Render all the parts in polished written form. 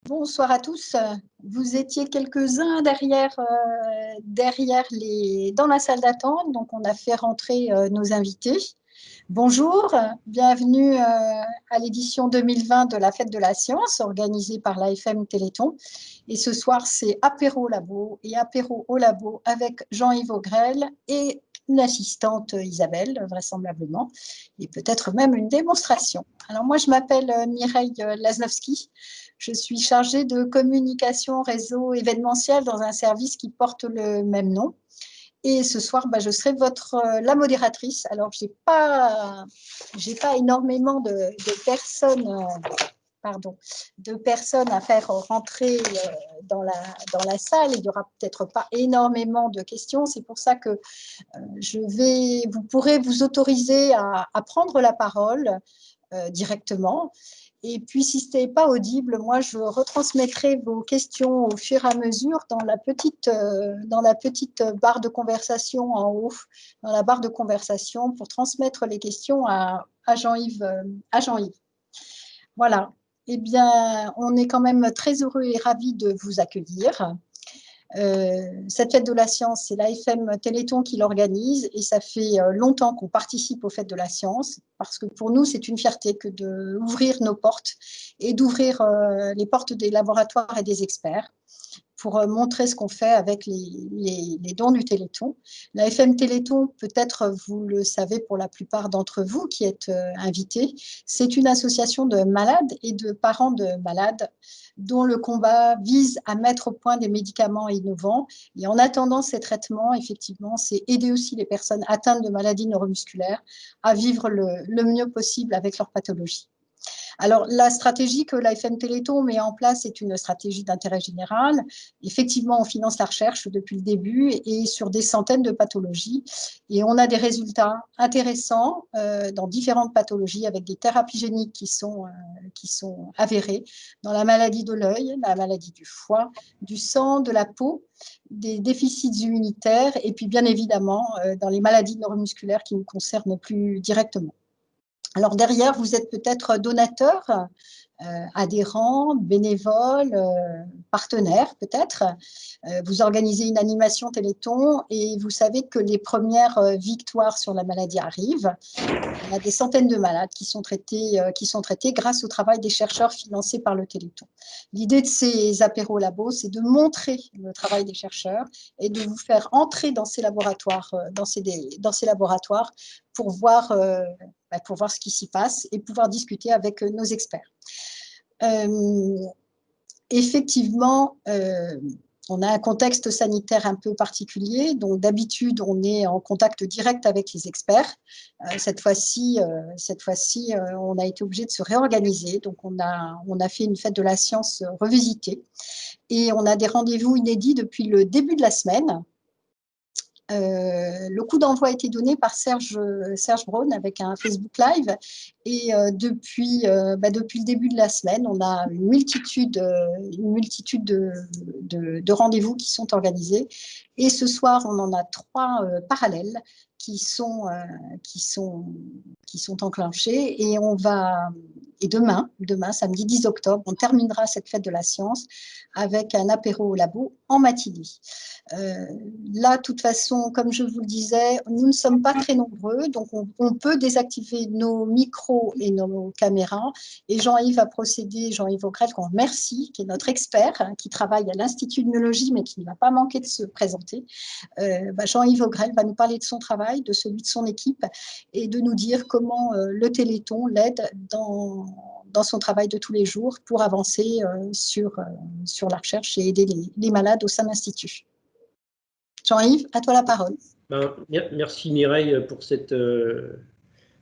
Bonsoir à tous. Vous étiez quelques-uns dans la salle d'attente, donc on a fait rentrer nos invités. Bonjour, bienvenue à l'édition 2020 de la Fête de la Science organisée par l'AFM Téléthon. Et ce soir, c'est apéro labo et apéro au labo avec Jean-Yves Augrel et une assistante Isabelle, vraisemblablement, et peut-être même une démonstration. Alors moi, je m'appelle Mireille Lasnowski. Je suis chargée de communication réseau événementiel dans un service qui porte le même nom. Et ce soir, je serai la modératrice. Alors, j'ai pas énormément de personnes à faire rentrer dans la salle. Il n'y aura peut-être pas énormément de questions. C'est pour ça que vous pourrez vous autoriser à prendre la parole directement. Et puis, si ce n'est pas audible, moi, je retransmettrai vos questions au fur et à mesure dans la petite barre de conversation en haut, dans la barre de conversation, pour transmettre les questions à Jean-Yves. Voilà. Eh bien, on est quand même très heureux et ravis de vous accueillir. Cette fête de la science, c'est l'AFM Téléthon qui l'organise et ça fait longtemps qu'on participe aux fêtes de la science parce que pour nous, c'est une fierté que d'ouvrir nos portes et d'ouvrir les portes des laboratoires et des experts pour montrer ce qu'on fait avec les dons du Téléthon. La FM Téléthon, peut-être vous le savez pour la plupart d'entre vous qui êtes invités, c'est une association de malades et de parents de malades dont le combat vise à mettre au point des médicaments innovants. Et en attendant ces traitements, effectivement, c'est aider aussi les personnes atteintes de maladies neuromusculaires à vivre le mieux possible avec leur pathologie. Alors, la stratégie que l'AFM Téléthon met en place est une stratégie d'intérêt général. Effectivement, on finance la recherche depuis le début et sur des centaines de pathologies. Et on a des résultats intéressants dans différentes pathologies avec des thérapies géniques qui sont avérées dans la maladie de l'œil, la maladie du foie, du sang, de la peau, des déficits immunitaires et puis bien évidemment dans les maladies neuromusculaires qui nous concernent plus directement. Alors derrière, vous êtes peut-être donateur, adhérent, bénévole, partenaire peut-être. Vous organisez une animation Téléthon et vous savez que les premières victoires sur la maladie arrivent. Il y a des centaines de malades qui sont traités grâce au travail des chercheurs financés par le Téléthon. L'idée de ces apéros labos, c'est de montrer le travail des chercheurs et de vous faire entrer dans ces laboratoires, pour voir ce qui s'y passe et pouvoir discuter avec nos experts. Effectivement, on a un contexte sanitaire un peu particulier, donc d'habitude, on est en contact direct avec les experts. Cette fois-ci, on a été obligé de se réorganiser, donc on a fait une fête de la science revisitée et on a des rendez-vous inédits depuis le début de la semaine. Le coup d'envoi a été donné par Serge Braun avec un Facebook Live et depuis le début de la semaine, on a une multitude de rendez-vous qui sont organisés et ce soir, on en a 3 parallèles qui sont enclenchés et demain, samedi 10 octobre, on terminera cette fête de la science avec un apéro au labo en matinée. Là, de toute façon, comme je vous le disais, nous ne sommes pas très nombreux, donc on peut désactiver nos micros et nos caméras. Et Jean-Yves Augrel, qu'on remercie, qui est notre expert, qui travaille à l'Institut de myologie, mais qui ne va pas manquer de se présenter. Jean-Yves Augrel va nous parler de son travail, de celui de son équipe, et de nous dire comment le Téléthon l'aide dans son travail de tous les jours pour avancer sur la recherche et aider les malades au sein de l'Institut. Jean-Yves, à toi la parole. Merci Mireille pour cette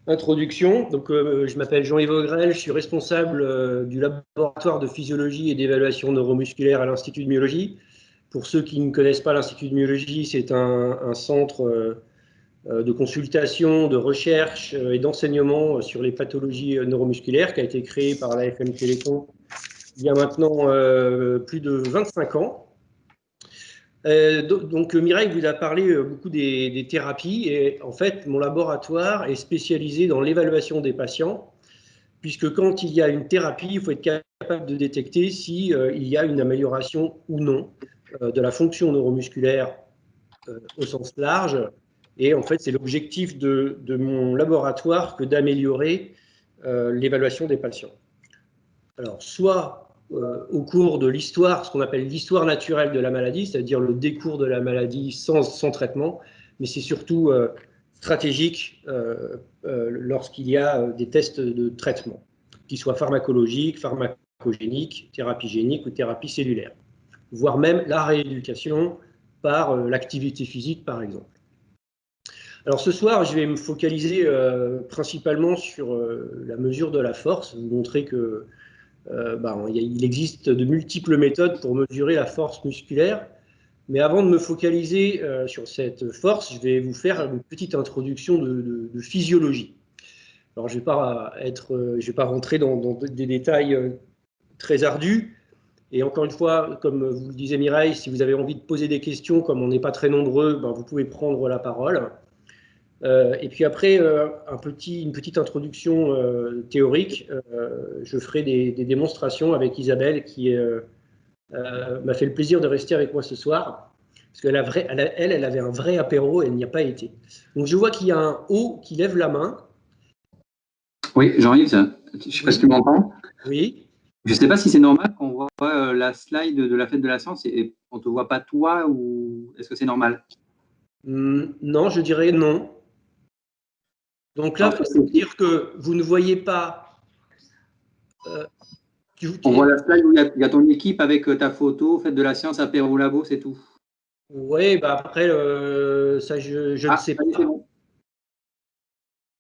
introduction. Donc, je m'appelle Jean-Yves Augrel, je suis responsable du laboratoire de physiologie et d'évaluation neuromusculaire à l'Institut de myologie. Pour ceux qui ne connaissent pas l'Institut de myologie, c'est un centre de consultation, de recherche et d'enseignement sur les pathologies neuromusculaires qui a été créé par l'AFM Téléthon il y a maintenant plus de 25 ans. Donc Mireille vous a parlé beaucoup des thérapies et en fait mon laboratoire est spécialisé dans l'évaluation des patients puisque quand il y a une thérapie, il faut être capable de détecter si il y a une amélioration ou non de la fonction neuromusculaire au sens large. Et en fait, c'est l'objectif de mon laboratoire que d'améliorer l'évaluation des patients. Alors, soit au cours de l'histoire, ce qu'on appelle l'histoire naturelle de la maladie, c'est-à-dire le décours de la maladie sans traitement, mais c'est surtout stratégique lorsqu'il y a des tests de traitement, qu'ils soient pharmacologiques, pharmacogéniques, thérapie génique ou thérapie cellulaire, voire même la rééducation par l'activité physique, par exemple. Alors ce soir, je vais me focaliser principalement sur la mesure de la force, vous montrer que il existe de multiples méthodes pour mesurer la force musculaire. Mais avant de me focaliser sur cette force, je vais vous faire une petite introduction de physiologie. Alors, je vais pas rentrer dans des détails très ardus. Et encore une fois, comme vous le disiez Mireille, si vous avez envie de poser des questions, comme on n'est pas très nombreux, vous pouvez prendre la parole. Et puis après, une petite introduction théorique. Je ferai des démonstrations avec Isabelle qui m'a fait le plaisir de rester avec moi ce soir. Parce qu'elle elle avait un vrai apéro et elle n'y a pas été. Donc je vois qu'il y a un haut qui lève la main. Oui, Jean-Yves, je ne sais pas si tu m'entends. Oui. Je ne sais pas si c'est normal qu'on voit la slide de la fête de la science et on ne te voit pas toi, ou est-ce que c'est normal? Non, je dirais non. Donc là, ça veut dire que vous ne voyez pas. On voit la slide où il y a ton équipe avec ta photo, fête de la science, apéro labo, c'est tout. Oui, après, ça, je ne sais pas. Bon.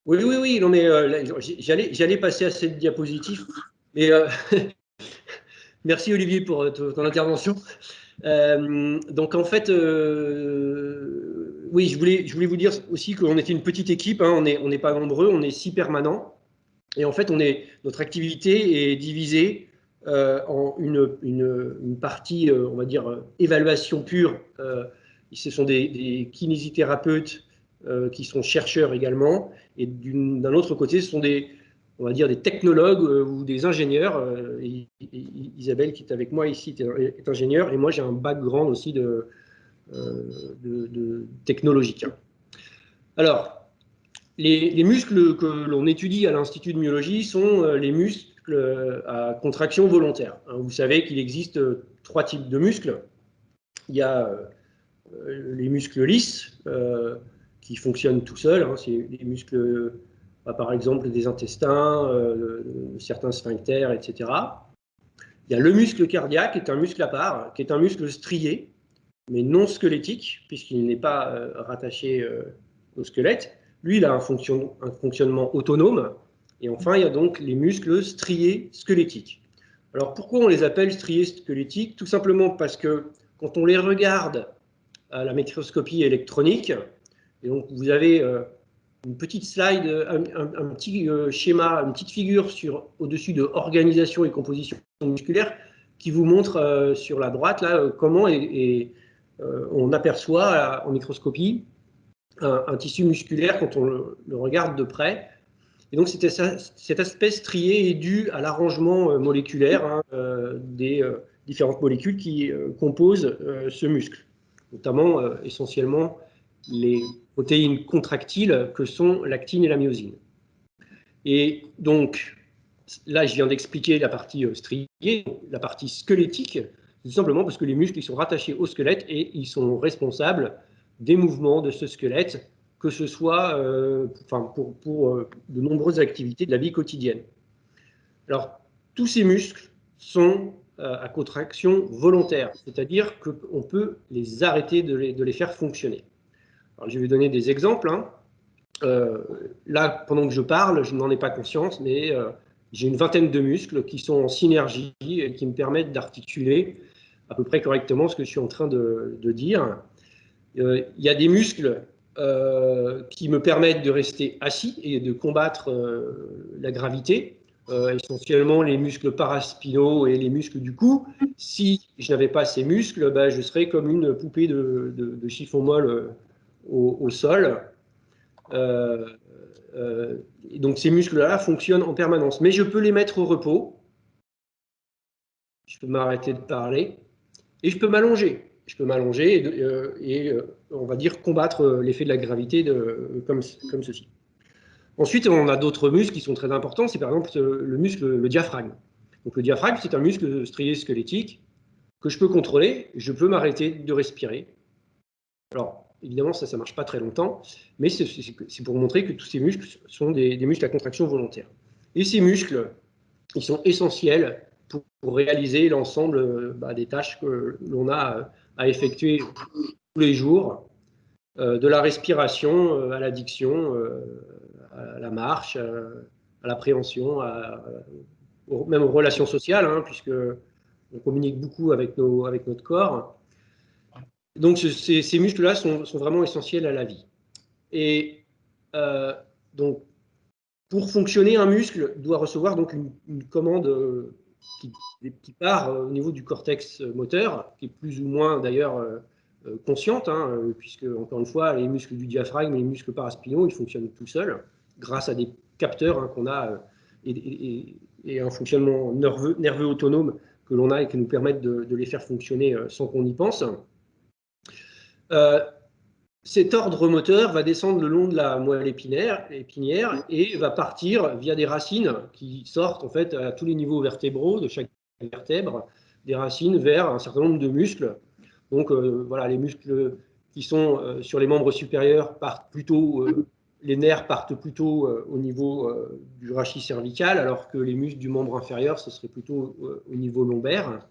Oui, non, mais j'allais passer à cette diapositive, mais merci Olivier pour ton intervention. Donc en fait, oui, je voulais vous dire aussi qu'on était une petite équipe, hein, on n'est pas nombreux, on est 6 permanents, et en fait, notre activité est divisée en une partie, on va dire, évaluation pure. Ce sont des kinésithérapeutes qui sont chercheurs également, et d'un autre côté, ce sont on va dire des technologues ou des ingénieurs. Isabelle, qui est avec moi ici, est ingénieure, et moi j'ai un background aussi de technologique. Alors, les muscles que l'on étudie à l'Institut de myologie sont les muscles à contraction volontaire. Vous savez qu'il existe 3 types de muscles. Il y a les muscles lisses qui fonctionnent tout seuls. C'est les muscles, par exemple, des intestins, certains sphincters, etc. Il y a le muscle cardiaque, qui est un muscle à part, qui est un muscle strié, mais non squelettique, puisqu'il n'est pas rattaché au squelette. Lui, il a un fonctionnement autonome. Et enfin, il y a donc les muscles striés squelettiques. Alors, pourquoi on les appelle striés squelettiques? Tout simplement parce que quand on les regarde à la microscopie électronique, et donc vous avez une petite slide, un petit schéma, une petite figure au-dessus de organisation et composition musculaire qui vous montre sur la droite là, comment on aperçoit en microscopie un tissu musculaire quand on le regarde de près. Et donc cet aspect strié est dû à l'arrangement moléculaire des différentes molécules qui composent ce muscle, notamment essentiellement les protéines contractiles que sont l'actine et la myosine. Et donc, là, je viens d'expliquer la partie striée, la partie squelettique, tout simplement parce que les muscles ils sont rattachés au squelette et ils sont responsables des mouvements de ce squelette, que ce soit pour de nombreuses activités de la vie quotidienne. Alors, tous ces muscles sont à contraction volontaire, c'est-à-dire qu'on peut les arrêter de les faire fonctionner. Alors, je vais donner des exemples. Là, pendant que je parle, je n'en ai pas conscience, mais j'ai une vingtaine de muscles qui sont en synergie et qui me permettent d'articuler à peu près correctement ce que je suis en train de dire. Il y a des muscles qui me permettent de rester assis et de combattre la gravité, essentiellement les muscles paraspinaux et les muscles du cou. Si je n'avais pas ces muscles, je serais comme une poupée de chiffon molle au sol. Donc ces muscles-là fonctionnent en permanence, mais je peux les mettre au repos peux m'arrêter de parler, et je peux m'allonger. Je peux m'allonger et on va dire, combattre l'effet de la gravité comme ceci. Ensuite, on a d'autres muscles qui sont très importants. C'est par exemple le diaphragme. Donc, le diaphragme, c'est un muscle strié squelettique que je peux contrôler. Je peux m'arrêter de respirer. Alors, évidemment, ça ne marche pas très longtemps, mais c'est pour montrer que tous ces muscles sont des muscles à contraction volontaire. Et ces muscles, ils sont essentiels pour réaliser l'ensemble des tâches que l'on a à effectuer tous les jours, de la respiration à la diction, à la marche, à l'appréhension, même aux relations sociales, hein, puisque on communique beaucoup avec notre corps. Donc ces muscles-là sont vraiment essentiels à la vie. Et donc, pour fonctionner, un muscle doit recevoir donc une commande qui part au niveau du cortex moteur, qui est plus ou moins d'ailleurs consciente, hein, puisque, encore une fois, les muscles du diaphragme et les muscles paraspinaux, ils fonctionnent tout seuls, grâce à des capteurs hein, qu'on a et un fonctionnement nerveux autonome que l'on a et qui nous permettent de les faire fonctionner sans qu'on y pense. Cet ordre moteur va descendre le long de la moelle épinière et va partir via des racines qui sortent en fait à tous les niveaux vertébraux de chaque vertèbre, des racines vers un certain nombre de muscles. Donc voilà, les muscles qui sont sur les membres supérieurs partent plutôt, les nerfs partent plutôt au niveau du rachis cervical, alors que les muscles du membre inférieur, ce serait plutôt au niveau lombaire.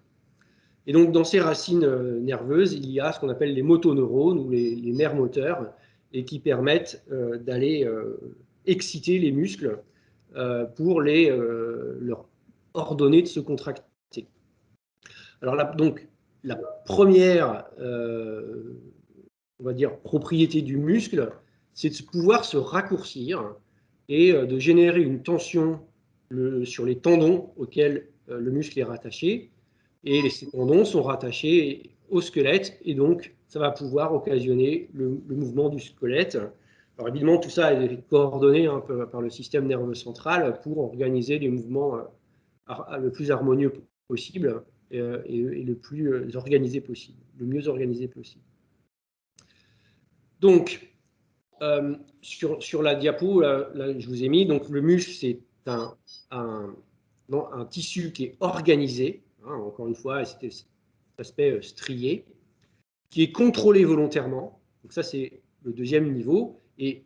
Et donc, dans ces racines nerveuses, il y a ce qu'on appelle les motoneurones ou les nerfs moteurs et qui permettent d'aller exciter les muscles pour leur ordonner de se contracter. Alors là, donc, la première, on va dire, propriété du muscle, c'est de pouvoir se raccourcir et de générer une tension sur les tendons auxquels le muscle est rattaché. Et ces tendons sont rattachés au squelette et donc ça va pouvoir occasionner le mouvement du squelette. Alors évidemment, tout ça est coordonné un peu par le système nerveux central pour organiser les mouvements le plus harmonieux possible et le plus organisé possible, le mieux organisé possible. Donc, sur la diapo, là, je vous ai mis, donc le muscle, c'est un tissu qui est organisé, hein, encore une fois, c'était cet aspect strié, qui est contrôlé volontairement. Donc ça, c'est le deuxième niveau. Et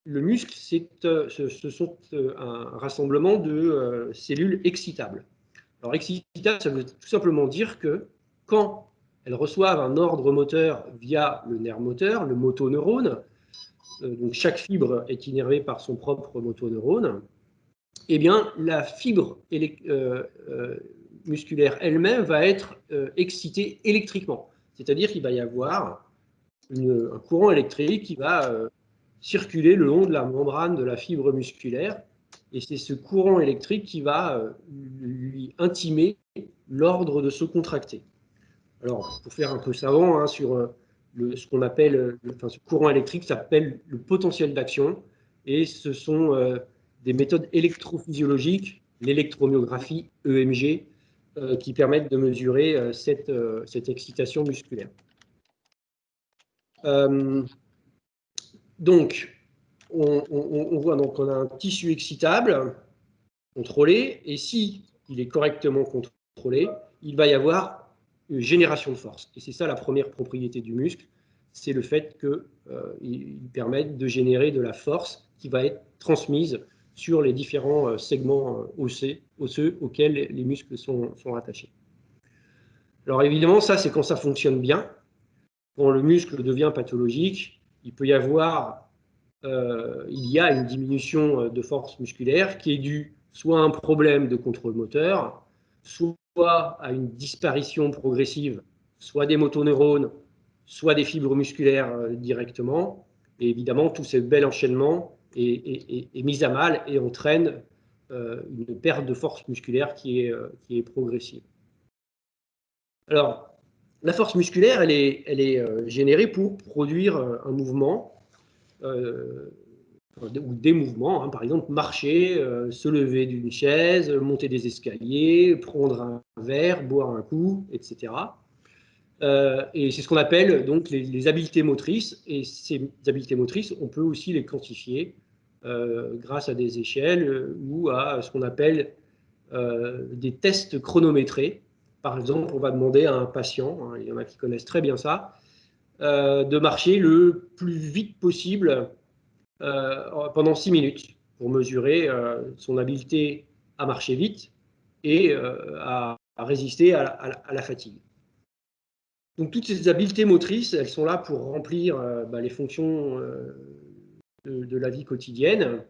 le muscle, ce sont un rassemblement de cellules excitables. Alors, excitable, ça veut tout simplement dire que quand elles reçoivent un ordre moteur via le nerf moteur, le motoneurone, donc chaque fibre est innervée par son propre motoneurone, eh bien, la fibre musculaire elle-même va être excitée électriquement. C'est-à-dire qu'il va y avoir un courant électrique qui va circuler le long de la membrane de la fibre musculaire. Et c'est ce courant électrique qui va lui intimer l'ordre de se contracter. Alors, pour faire un peu savant, hein, sur ce qu'on appelle, ce courant électrique s'appelle le potentiel d'action. Et ce sont des méthodes électrophysiologiques, l'électromyographie, EMG, qui permettent de mesurer cette excitation musculaire. Donc, on voit donc qu'on a un tissu excitable, contrôlé, et si il est correctement contrôlé, il va y avoir une génération de force. Et c'est ça la première propriété du muscle, c'est le fait qu'il permette de générer de la force qui va être transmise sur les différents segments osseux auxquels les muscles sont rattachés. Alors évidemment, ça c'est quand ça fonctionne bien. Quand le muscle devient pathologique, il peut y avoir, il y a une diminution de force musculaire qui est due soit à un problème de contrôle moteur, soit à une disparition progressive, soit des motoneurones, soit des fibres musculaires directement. Et évidemment, tout ce bel enchaînement est mis à mal et entraîne une perte de force musculaire qui est progressive. Alors, la force musculaire, elle est générée pour produire un mouvement ou des mouvements, hein, par exemple marcher, se lever d'une chaise, monter des escaliers, prendre un verre, boire un coup, etc. Et c'est ce qu'on appelle donc les habiletés motrices. Et ces habiletés motrices, on peut aussi les quantifier grâce à des échelles ou à ce qu'on appelle des tests chronométrés. Par exemple, on va demander à un patient, hein, il y en a qui connaissent très bien ça, de marcher le plus vite possible pendant 6 minutes pour mesurer son habileté à marcher vite et à résister à la fatigue. Donc toutes ces habiletés motrices, elles sont là pour remplir les fonctions de la vie quotidienne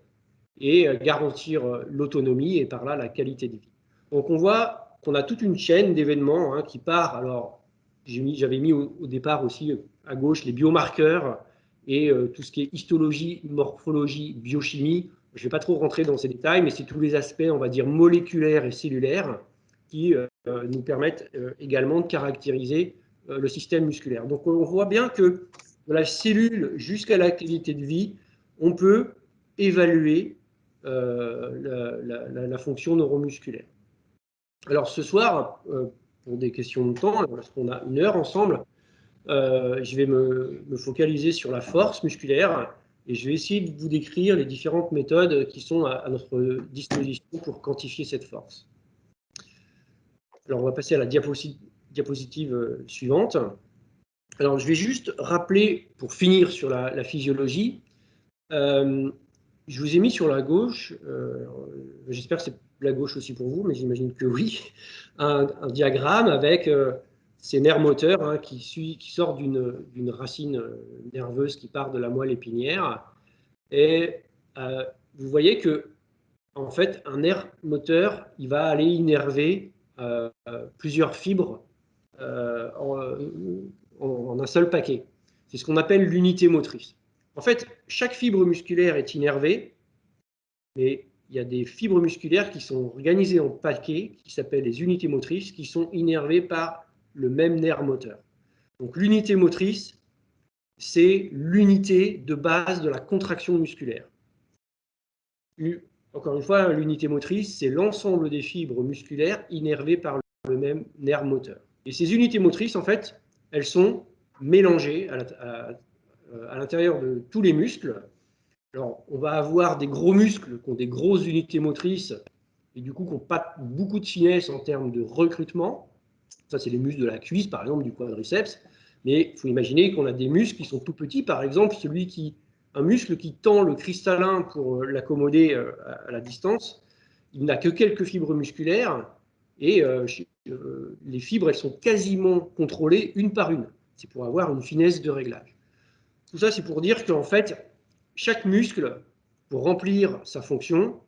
et garantir l'autonomie et par là la qualité de vie. Donc on voit qu'on a toute une chaîne d'événements qui part. Alors j'avais mis au départ aussi à gauche les biomarqueurs et tout ce qui est histologie, morphologie, biochimie. Je ne vais pas trop rentrer dans ces détails, mais c'est tous les aspects, on va dire, moléculaires et cellulaires qui nous permettent également de caractériser le système musculaire. Donc on voit bien que de la cellule jusqu'à la qualité de vie, on peut évaluer la fonction neuromusculaire. Alors ce soir, pour des questions de temps, parce qu'on a 1 heure ensemble, je vais me focaliser sur la force musculaire et je vais essayer de vous décrire les différentes méthodes qui sont à notre disposition pour quantifier cette force. Alors on va passer à la diapositive suivante. Alors je vais juste rappeler, pour finir sur la physiologie, je vous ai mis sur la gauche, j'espère que c'est la gauche aussi pour vous, mais j'imagine que oui, un diagramme avec ces nerfs moteurs qui sortent d'une racine nerveuse qui part de la moelle épinière. Et vous voyez que, en fait, un nerf moteur, il va aller innerver plusieurs fibres en un seul paquet. C'est ce qu'on appelle l'unité motrice. En fait, chaque fibre musculaire est innervée, mais il y a des fibres musculaires qui sont organisées en paquets, qui s'appellent les unités motrices, qui sont innervées par le même nerf moteur. Donc l'unité motrice, c'est l'unité de base de la contraction musculaire. Encore une fois, l'unité motrice, c'est l'ensemble des fibres musculaires innervées par le même nerf moteur. Et ces unités motrices, en fait, elles sont mélangées à l'intérieur de tous les muscles. Alors, on va avoir des gros muscles qui ont des grosses unités motrices et du coup qui n'ont pas beaucoup de finesse en termes de recrutement. Ça, c'est les muscles de la cuisse, par exemple, du quadriceps. Mais il faut imaginer qu'on a des muscles qui sont tout petits. Par exemple, un muscle qui tend le cristallin pour l'accommoder à la distance, il n'a que quelques fibres musculaires et les fibres, elles sont quasiment contrôlées une par une. C'est pour avoir une finesse de réglage. Tout ça, c'est pour dire qu'en fait, chaque muscle, pour remplir sa fonction,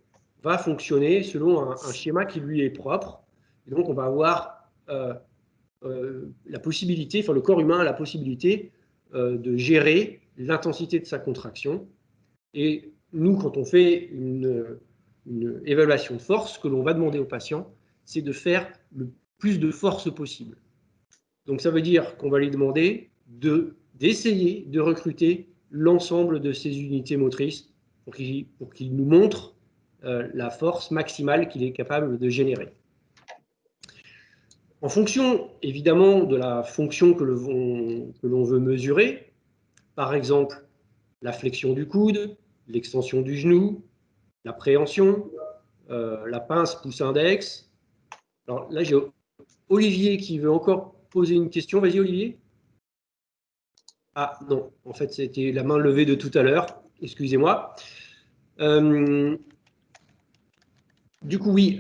va fonctionner selon un schéma qui lui est propre. Et donc, on va avoir la possibilité, enfin le corps humain a la possibilité de gérer l'intensité de sa contraction. Et nous, quand on fait une évaluation de force, ce que l'on va demander au patient, c'est de faire le plus de force possible. Donc ça veut dire qu'on va lui demander d'essayer de recruter l'ensemble de ces unités motrices pour qu'il nous montre la force maximale qu'il est capable de générer. En fonction, évidemment, de la fonction que l'on veut mesurer, par exemple, la flexion du coude, l'extension du genou, la préhension, la pince pouce-index. Alors là, j'ai Olivier qui veut encore poser une question. Vas-y, Olivier. Ah non, en fait, c'était la main levée de tout à l'heure. Excusez-moi. Du coup, oui,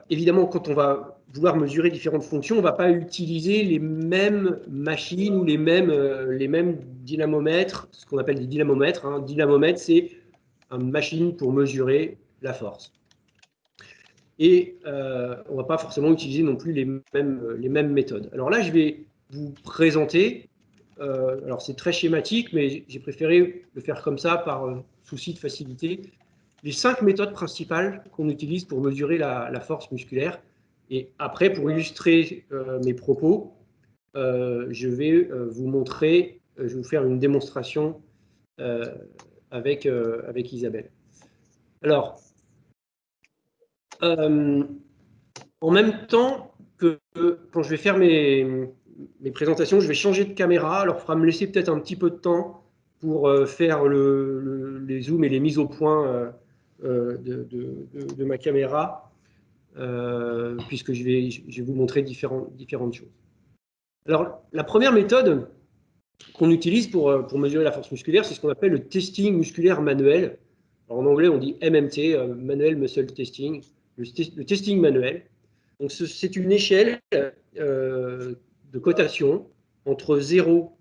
évidemment, quand on va vouloir mesurer différentes fonctions, on ne va pas utiliser les mêmes machines ou les mêmes dynamomètres, ce qu'on appelle des dynamomètres. Un dynamomètre, c'est une machine pour mesurer la force. Et on ne va pas forcément utiliser non plus les mêmes méthodes. Alors là, je vais vous présenter, alors c'est très schématique, mais j'ai préféré le faire comme ça par souci de facilité, les 5 méthodes principales qu'on utilise pour mesurer la force musculaire. Et après, pour illustrer mes propos, je vais vous montrer, je vais vous faire une démonstration avec Isabelle. Alors, en même temps que quand je vais faire mes présentations, je vais changer de caméra. Alors, il faudra me laisser peut-être un petit peu de temps pour faire les zooms et les mises au point de ma caméra, puisque je vais vous montrer différentes choses. Alors, la première méthode qu'on utilise pour mesurer la force musculaire, c'est ce qu'on appelle le testing musculaire manuel. Alors, en anglais, on dit MMT, Manual Muscle Testing, le testing manuel. Donc, c'est une échelle de cotation entre 0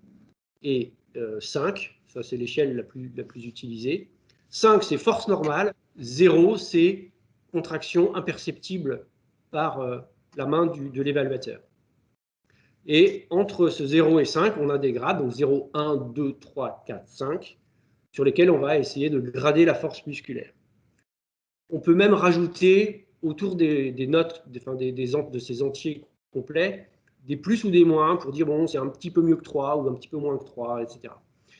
et 5. Ça, c'est l'échelle la plus utilisée. 5, c'est force normale. 0, c'est contraction imperceptible par la main de l'évaluateur. Et entre ce 0 et 5, on a des grades, donc 0, 1, 2, 3, 4, 5, sur lesquels on va essayer de grader la force musculaire. On peut même rajouter autour des notes, de ces entiers complets, des plus ou des moins pour dire, bon, c'est un petit peu mieux que 3 ou un petit peu moins que 3, etc.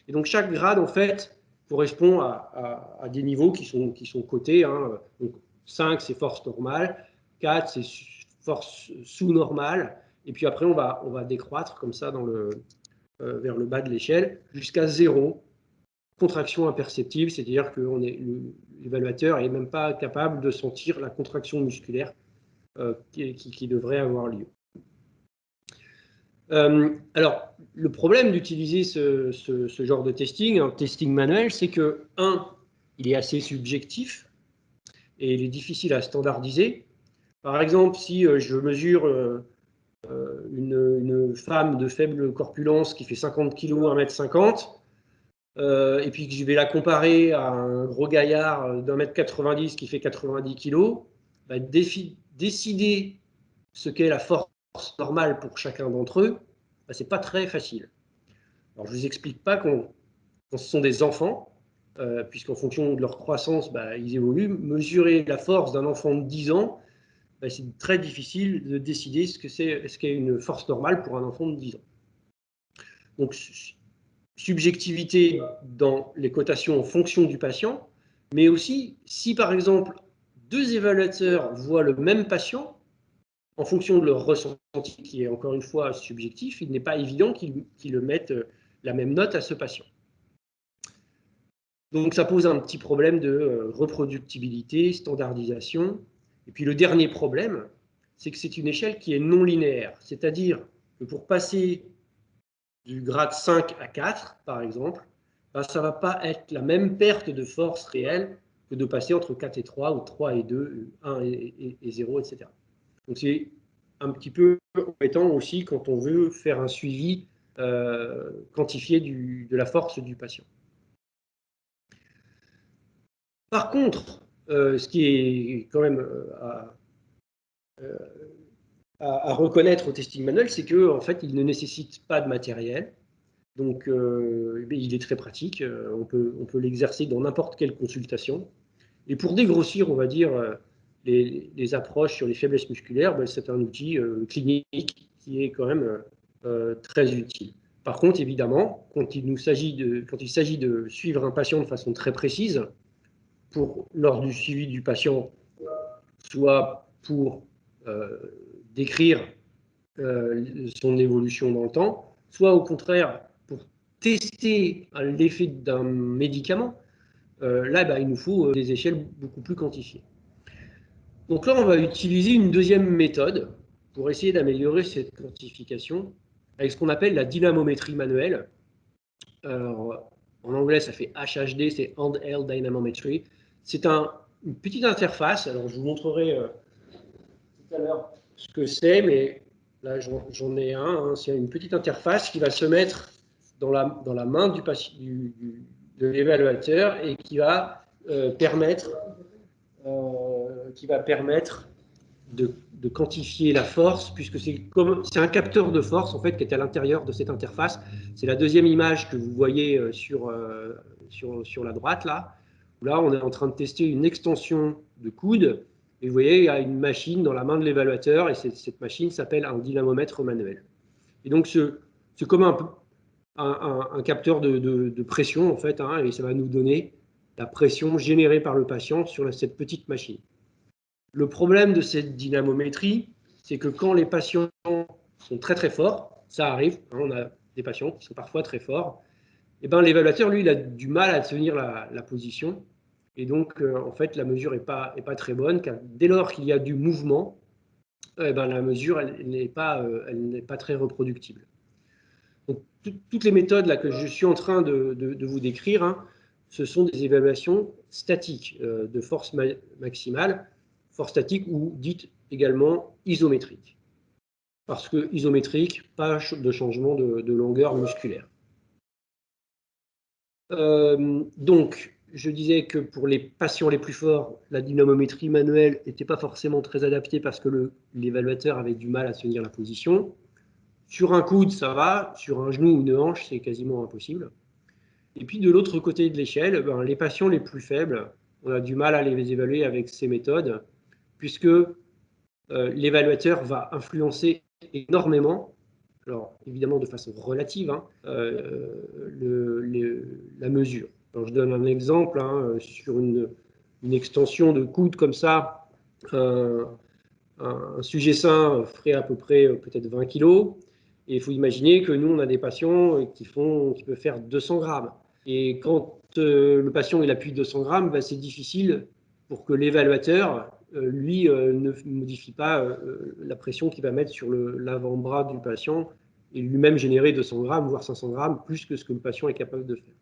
Et donc, chaque grade, en fait, correspond à des niveaux qui sont cotés. Hein. Donc, 5, c'est force normale, 4, c'est force sous-normale, et puis après, on va décroître comme ça vers le bas de l'échelle jusqu'à 0, contraction imperceptible, c'est-à-dire que l'évaluateur n'est même pas capable de sentir la contraction musculaire qui devrait avoir lieu. Alors, le problème d'utiliser ce genre de testing, un testing manuel, c'est que, il est assez subjectif et il est difficile à standardiser. Par exemple, si je mesure une femme de faible corpulence qui fait 50 kg, 1,50 m, et puis que je vais la comparer à un gros gaillard d'1,90 m qui fait 90 kg, bah, décider ce qu'est la force normale pour chacun d'entre eux, bah, ce n'est pas très facile. Alors, je ne vous explique pas quand ce sont des enfants, puisqu'en fonction de leur croissance, bah, ils évoluent. Mesurer la force d'un enfant de 10 ans, bah, c'est très difficile de décider ce qu'est une force normale pour un enfant de 10 ans. Donc, subjectivité dans les cotations en fonction du patient, mais aussi si par exemple 2 évaluateurs voient le même patient, en fonction de leur ressenti, qui est encore une fois subjectif, il n'est pas évident qu'ils mettent la même note à ce patient. Donc ça pose un petit problème de reproductibilité, standardisation. Et puis le dernier problème, c'est que c'est une échelle qui est non linéaire, c'est-à-dire que pour passer du grade 5 à 4, par exemple, ben, ça ne va pas être la même perte de force réelle que de passer entre 4 et 3, ou 3 et 2, 1 et 0, etc. Donc c'est un petit peu embêtant aussi quand on veut faire un suivi quantifié de la force du patient. Par contre, ce qui est quand même à reconnaître au testing manuel, c'est qu'en fait, il ne nécessite pas de matériel. Donc, il est très pratique. On peut l'exercer dans n'importe quelle consultation. Et pour dégrossir, on va dire, les approches sur les faiblesses musculaires, ben, c'est un outil clinique qui est quand même très utile. Par contre, évidemment, quand il s'agit de suivre un patient de façon très précise, lors du suivi du patient, soit pour décrire son évolution dans le temps, soit au contraire pour tester l'effet d'un médicament, là, bah, il nous faut des échelles beaucoup plus quantifiées. Donc là, on va utiliser une deuxième méthode pour essayer d'améliorer cette quantification avec ce qu'on appelle la dynamométrie manuelle. Alors, en anglais, ça fait HHD, c'est Handheld Dynamometry. C'est une petite interface. Alors, je vous montrerai tout à l'heure ce que c'est, mais là, j'en ai un. Hein. C'est une petite interface qui va se mettre dans la main de l'évaluateur et qui va permettre de quantifier la force, puisque c'est un capteur de force en fait qui est à l'intérieur de cette interface. C'est la deuxième image que vous voyez sur la droite là. Là, on est en train de tester une extension de coude. Et vous voyez, il y a une machine dans la main de l'évaluateur et cette machine s'appelle un dynamomètre manuel. Et donc, c'est comme un capteur de pression en fait, hein, et ça va nous donner la pression générée par le patient sur cette petite machine. Le problème de cette dynamométrie, c'est que quand les patients sont très très forts, ça arrive, hein, on a des patients qui sont parfois très forts, et ben, l'évaluateur, lui, il a du mal à tenir la position. Et donc, en fait, la mesure n'est pas très bonne, car dès lors qu'il y a du mouvement, eh ben, la mesure, elle n'est pas très reproductible. Donc, toutes les méthodes là, que je suis en train de vous décrire, hein, ce sont des évaluations statiques de force maximale, force statique ou dite également isométrique. Parce que isométrique, pas de changement de longueur musculaire. Donc, je disais que pour les patients les plus forts, la dynamométrie manuelle n'était pas forcément très adaptée parce que l'évaluateur avait du mal à tenir la position. Sur un coude, ça va. Sur un genou ou une hanche, c'est quasiment impossible. Et puis, de l'autre côté de l'échelle, ben, les patients les plus faibles, on a du mal à les évaluer avec ces méthodes, puisque l'évaluateur va influencer énormément, alors évidemment de façon relative, hein, la mesure. Alors, je donne un exemple, hein, sur une extension de coude comme ça, un sujet sain ferait à peu près peut-être 20 kg. Et il faut imaginer que nous, on a des patients qui peuvent faire 200 grammes. Et quand le patient il appuie 200 grammes, ben, c'est difficile pour que l'évaluateur, lui, ne modifie pas la pression qu'il va mettre sur l'avant-bras du patient et lui-même générer 200 grammes, voire 500 grammes, plus que ce que le patient est capable de faire.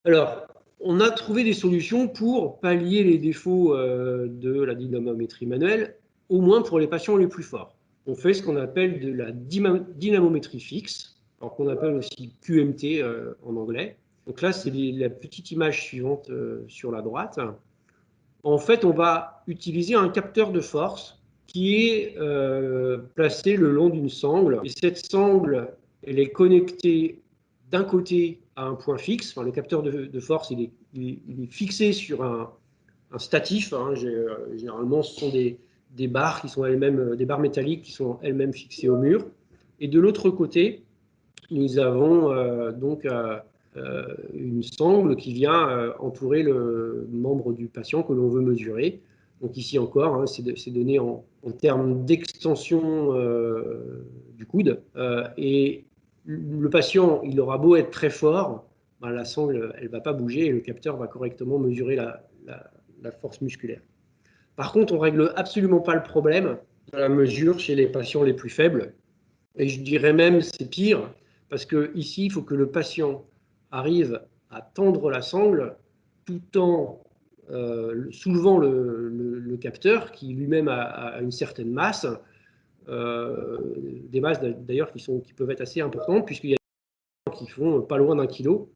Alors, on a trouvé des solutions pour pallier les défauts de la dynamométrie manuelle, au moins pour les patients les plus forts. On fait ce qu'on appelle de la dynamométrie fixe, alors qu'on appelle aussi QMT en anglais. Donc là, c'est la petite image suivante sur la droite. En fait, on va utiliser un capteur de force qui est placé le long d'une sangle. Et cette sangle, elle est connectée d'un côté à un point fixe. Enfin, le capteur de force, il est fixé sur un statif. Hein. Généralement, ce sont des barres qui sont elles-mêmes, des barres métalliques qui sont elles-mêmes fixées au mur. Et de l'autre côté, nous avons donc une sangle qui vient entourer le membre du patient que l'on veut mesurer. Donc ici encore, hein, c'est donné en termes d'extension du coude. Et le patient, il aura beau être très fort, ben, la sangle, elle ne va pas bouger et le capteur va correctement mesurer la force musculaire. Par contre, on ne règle absolument pas le problème de la mesure chez les patients les plus faibles. Et je dirais même, c'est pire, parce qu'ici, il faut que le patient arrive à tendre la sangle tout en soulevant le capteur, qui lui-même a une certaine masse, des masses d'ailleurs qui peuvent être assez importantes, puisqu'il y a des gens qui font pas loin d'1 kilo.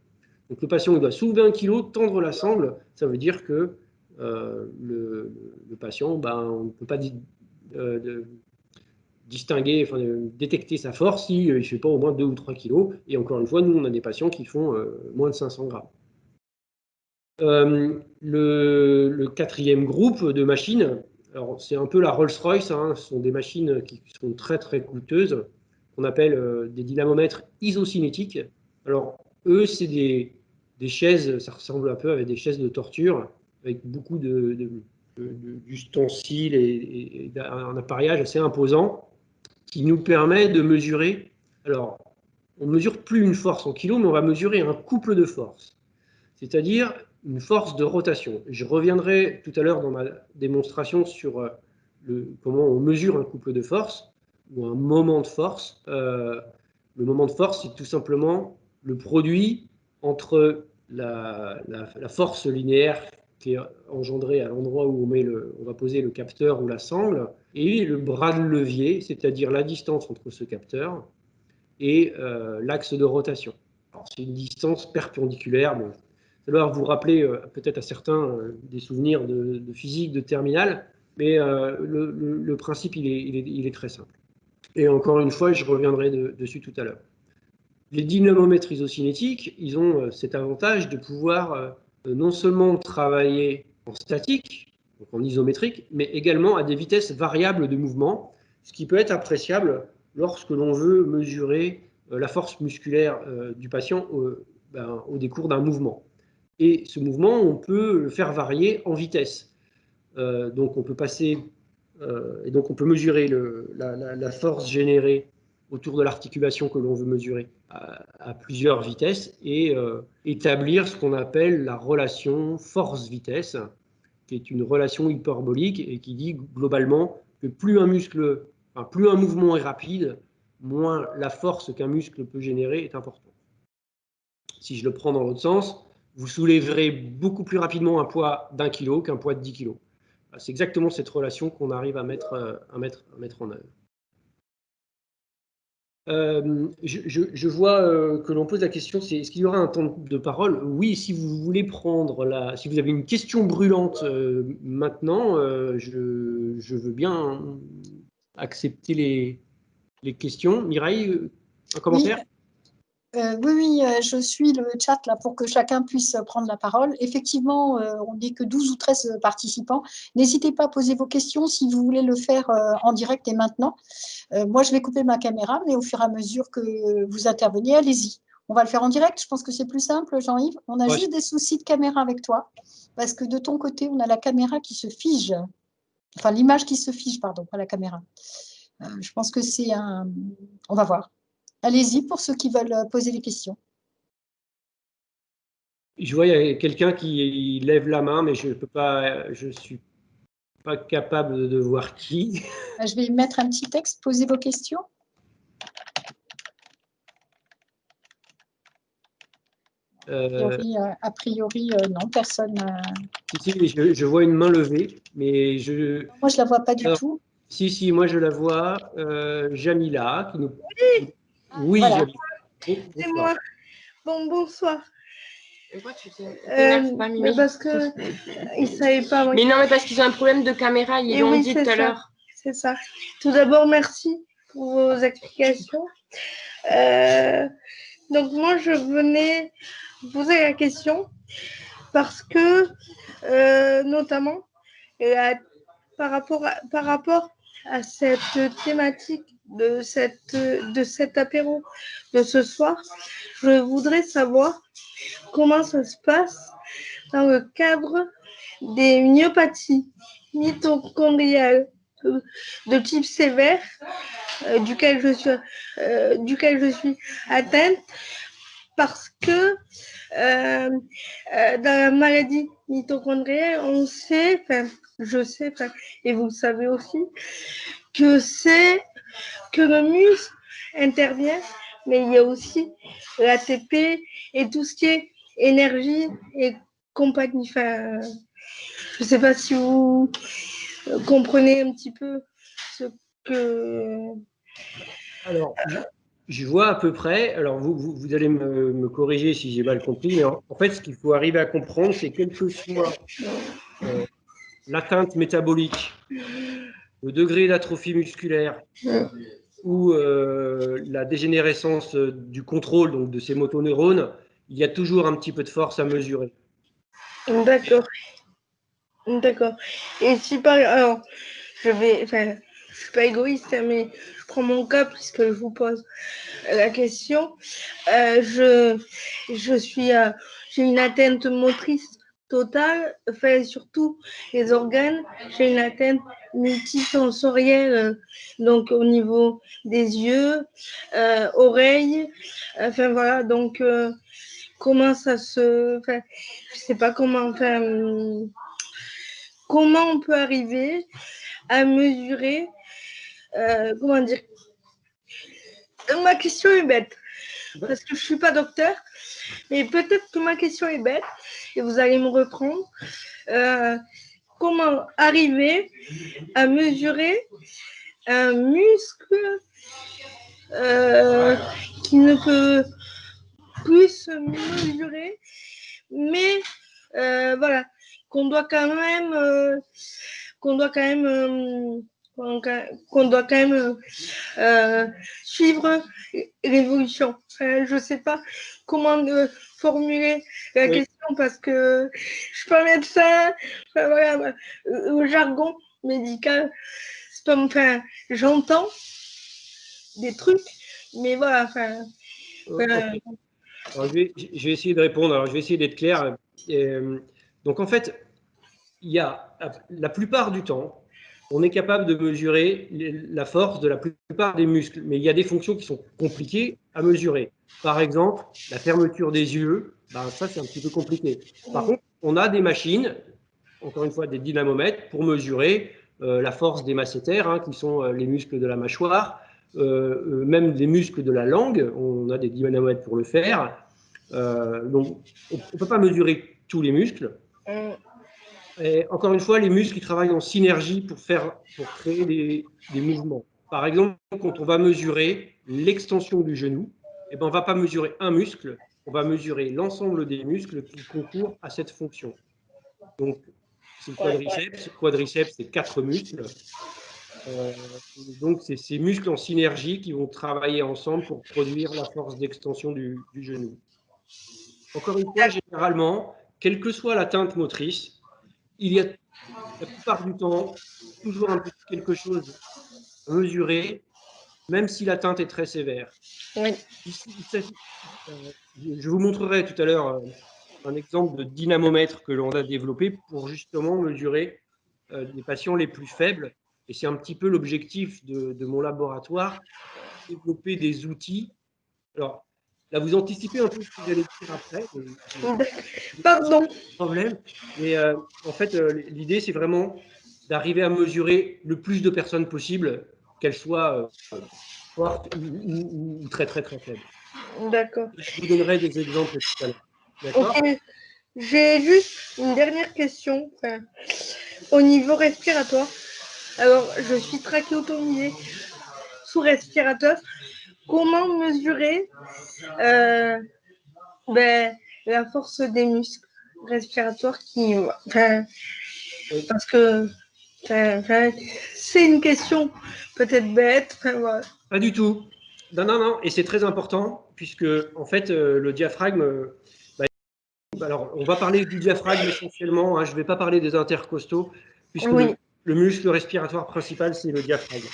Donc le patient il doit soulever 1 kilo, tendre la sangle, ça veut dire que le patient, ben, on ne peut pas distinguer, enfin, détecter sa force s'il ne fait pas au moins 2 ou 3 kilos. Et encore une fois, nous, on a des patients qui font moins de 500 grammes. Le quatrième groupe de machines, c'est un peu la Rolls-Royce, hein, ce sont des machines qui sont très très coûteuses, qu'on appelle des dynamomètres isocinétiques. Alors, eux, c'est des chaises, ça ressemble un peu avec des chaises de torture, avec beaucoup d'ustensiles et un appareillage assez imposant, qui nous permet de mesurer, alors on ne mesure plus une force en kilos, mais on va mesurer un couple de forces, c'est-à-dire une force de rotation. Je reviendrai tout à l'heure dans ma démonstration sur comment on mesure un couple de forces ou un moment de force. Le moment de force, c'est tout simplement le produit entre la force linéaire qui est engendrée à l'endroit où on va poser le capteur ou la sangle, et le bras de levier, c'est-à-dire la distance entre ce capteur et l'axe de rotation. C'est une distance perpendiculaire. Bon, ça doit vous rappeler peut-être à certains des souvenirs de physique, de terminale, mais le principe, il est très simple. Et encore une fois, je reviendrai dessus tout à l'heure. Les dynamomètres isocinétiques, ils ont cet avantage de pouvoir non seulement travailler en statique, donc en isométrique, mais également à des vitesses variables de mouvement, ce qui peut être appréciable lorsque l'on veut mesurer la force musculaire du patient au décours d'un mouvement. Et ce mouvement, on peut le faire varier en vitesse. Donc on peut passer, et donc on peut mesurer la force générée autour de l'articulation que l'on veut mesurer à plusieurs vitesses et établir ce qu'on appelle la relation force-vitesse, qui est une relation hyperbolique et qui dit globalement que plus un mouvement est rapide, moins la force qu'un muscle peut générer est importante. Si je le prends dans l'autre sens, vous soulèverez beaucoup plus rapidement un poids d'1 kg qu'un poids de 10 kg. C'est exactement cette relation qu'on arrive à mettre en œuvre. Je vois que l'on pose la question, c'est est-ce qu'il y aura un temps de parole? Oui, si vous voulez si vous avez une question brûlante maintenant, je veux bien accepter les questions. Mireille, un commentaire? Oui, je suis le chat là pour que chacun puisse prendre la parole. Effectivement, on n'est que 12 ou 13 participants. N'hésitez pas à poser vos questions si vous voulez le faire en direct et maintenant. Moi, je vais couper ma caméra, mais au fur et à mesure que vous intervenez, allez-y. On va le faire en direct. Je pense que c'est plus simple, Jean-Yves. On a juste des soucis de caméra avec toi parce que de ton côté, on a la caméra qui se fige. Enfin, l'image qui se fige, pardon, pas la caméra. Je pense que c'est un... On va voir. Allez-y pour ceux qui veulent poser des questions. Je vois, il y a quelqu'un qui lève la main, mais je ne suis pas capable de voir qui. Je vais mettre un petit texte, posez vos questions. A priori, non, personne. Si, je vois une main levée, mais Moi, je ne la vois pas du tout. Si, moi je la vois. Jamila, qui nous. Oui, voilà. Jamila. C'est moi. Bon, bonsoir. Pourquoi tu t'énerves pas, Mimi? Mais parce que ils savaient pas. Mais non, mais parce qu'ils ont un problème de caméra, ils l'ont dit tout à l'heure. C'est ça. Tout d'abord, merci pour vos explications. Donc moi, je venais vous poser la question parce que, notamment, par rapport à cette thématique de cet apéro de ce soir, je voudrais savoir comment ça se passe dans le cadre des myopathies mitochondriales de type sévère duquel je suis atteinte, parce que dans la maladie mitochondriale, je sais, et vous le savez aussi, que le muscle intervient, mais il y a aussi l'ATP et tout ce qui est énergie et compagnie. Enfin, je ne sais pas si vous comprenez un petit peu ce que... Alors, je vois à peu près. Alors, vous allez me corriger si j'ai mal compris, mais en fait, ce qu'il faut arriver à comprendre, c'est quel que soit l'atteinte métabolique, le degré d'atrophie musculaire ou la dégénérescence du contrôle donc de ces motoneurones, il y a toujours un petit peu de force à mesurer. D'accord. Et si alors, je suis pas égoïste, mais je prends mon cas puisque je vous pose la question. J'ai une atteinte motrice totale, surtout les organes. J'ai une atteinte multisensorielle, donc au niveau des yeux, oreilles, voilà. Donc comment ça se, je sais pas comment on peut arriver à mesurer, comment dire, ma question est bête, parce que je ne suis pas docteur, mais peut-être que ma question est bête, et vous allez me reprendre. Comment arriver à mesurer un muscle qui ne peut plus se mesurer, mais voilà, qu'on doit quand même suivre l'évolution. Je ne sais pas comment formuler la question parce que je ne suis pas médecin. Voilà, le jargon médical, c'est pas, j'entends des trucs, mais voilà. Alors, je vais essayer de répondre. Alors, je vais essayer d'être clair. Donc, en fait, il y a la plupart du temps, on est capable de mesurer la force de la plupart des muscles, mais il y a des fonctions qui sont compliquées à mesurer. Par exemple, la fermeture des yeux, ben, ça c'est un petit peu compliqué. Par contre, on a des machines, encore une fois des dynamomètres, pour mesurer la force des masséters, hein, qui sont les muscles de la mâchoire, même les muscles de la langue, on a des dynamomètres pour le faire. Donc, on ne peut pas mesurer tous les muscles. Et encore une fois, les muscles ils travaillent en synergie pour créer des mouvements. Par exemple, quand on va mesurer l'extension du genou, eh ben, on ne va pas mesurer un muscle, on va mesurer l'ensemble des muscles qui concourent à cette fonction. Donc, c'est le quadriceps. Le quadriceps, c'est 4 muscles. Donc, c'est ces muscles en synergie qui vont travailler ensemble pour produire la force d'extension du genou. Encore une fois, généralement, quelle que soit l'atteinte motrice, il y a la plupart du temps toujours un petit quelque chose à mesurer, même si l'atteinte est très sévère. Oui. Je vous montrerai tout à l'heure un exemple de dynamomètre que l'on a développé pour justement mesurer les patients les plus faibles. Et c'est un petit peu l'objectif de mon laboratoire, développer des outils. Alors, là, vous anticipez un peu ce que j'allais dire après. Pardon. Problème. Mais en fait, l'idée, c'est vraiment d'arriver à mesurer le plus de personnes possible, qu'elles soient fortes ou très, très, très faibles. D'accord. Je vous donnerai des exemples tout à l'heure. D'accord ? Ok. J'ai juste une dernière question. Au niveau respiratoire, alors je suis trachéotomisée sous respirateur. Comment mesurer la force des muscles respiratoires qui, parce que c'est une question peut-être bête. Voilà. Pas du tout. Non, non, non. Et c'est très important puisque en fait, le diaphragme. Alors, on va parler du diaphragme essentiellement. Hein, je ne vais pas parler des intercostaux puisque Oui. le muscle respiratoire principal, c'est le diaphragme.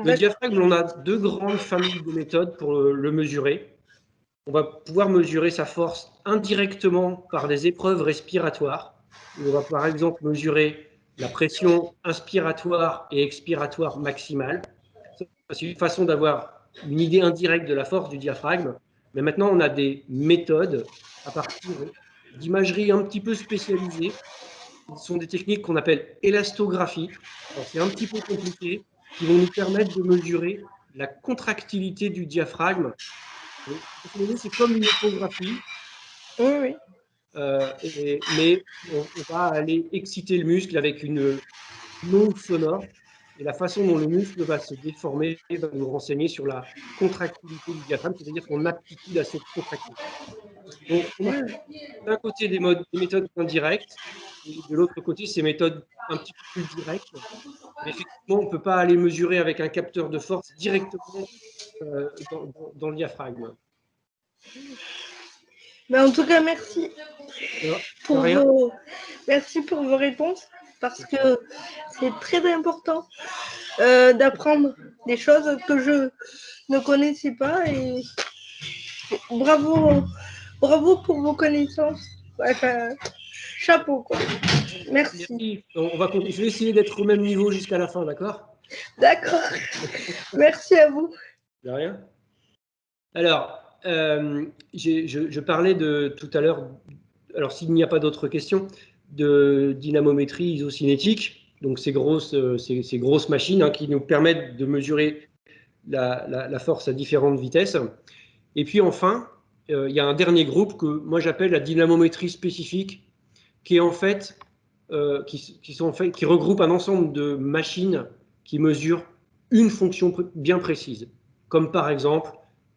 Le diaphragme, on a 2 grandes familles de méthodes pour le mesurer. On va pouvoir mesurer sa force indirectement par des épreuves respiratoires. On va par exemple mesurer la pression inspiratoire et expiratoire maximale. C'est une façon d'avoir une idée indirecte de la force du diaphragme. Mais maintenant, on a des méthodes à partir d'imagerie un petit peu spécialisée. Ce sont des techniques qu'on appelle élastographie. C'est un petit peu compliqué, qui vont nous permettre de mesurer la contractilité du diaphragme. C'est comme une échographie. Oui. Mais on va aller exciter le muscle avec une onde sonore. Et la façon dont le muscle va se déformer va nous renseigner sur la contractilité du diaphragme, c'est-à-dire son aptitude à cette contractilité. Donc, on a d'un côté des méthodes indirectes, et de l'autre côté, ces méthodes un petit peu plus directes. Mais effectivement, on ne peut pas aller mesurer avec un capteur de force directement dans le diaphragme. En tout cas, merci merci pour vos réponses, parce que c'est très important d'apprendre des choses que je ne connaissais pas, et bravo pour vos connaissances. Enfin, chapeau, quoi. Merci. Je vais essayer d'être au même niveau jusqu'à la fin, d'accord ? D'accord. Merci à vous. De rien. Alors, je parlais tout à l'heure, alors s'il n'y a pas d'autres questions, de dynamométrie isocinétique, donc ces grosses machines hein, qui nous permettent de mesurer la force à différentes vitesses. Et puis enfin, il y a un dernier groupe que moi j'appelle la dynamométrie spécifique, qui est en fait, qui regroupe un ensemble de machines qui mesurent une fonction bien précise, comme par exemple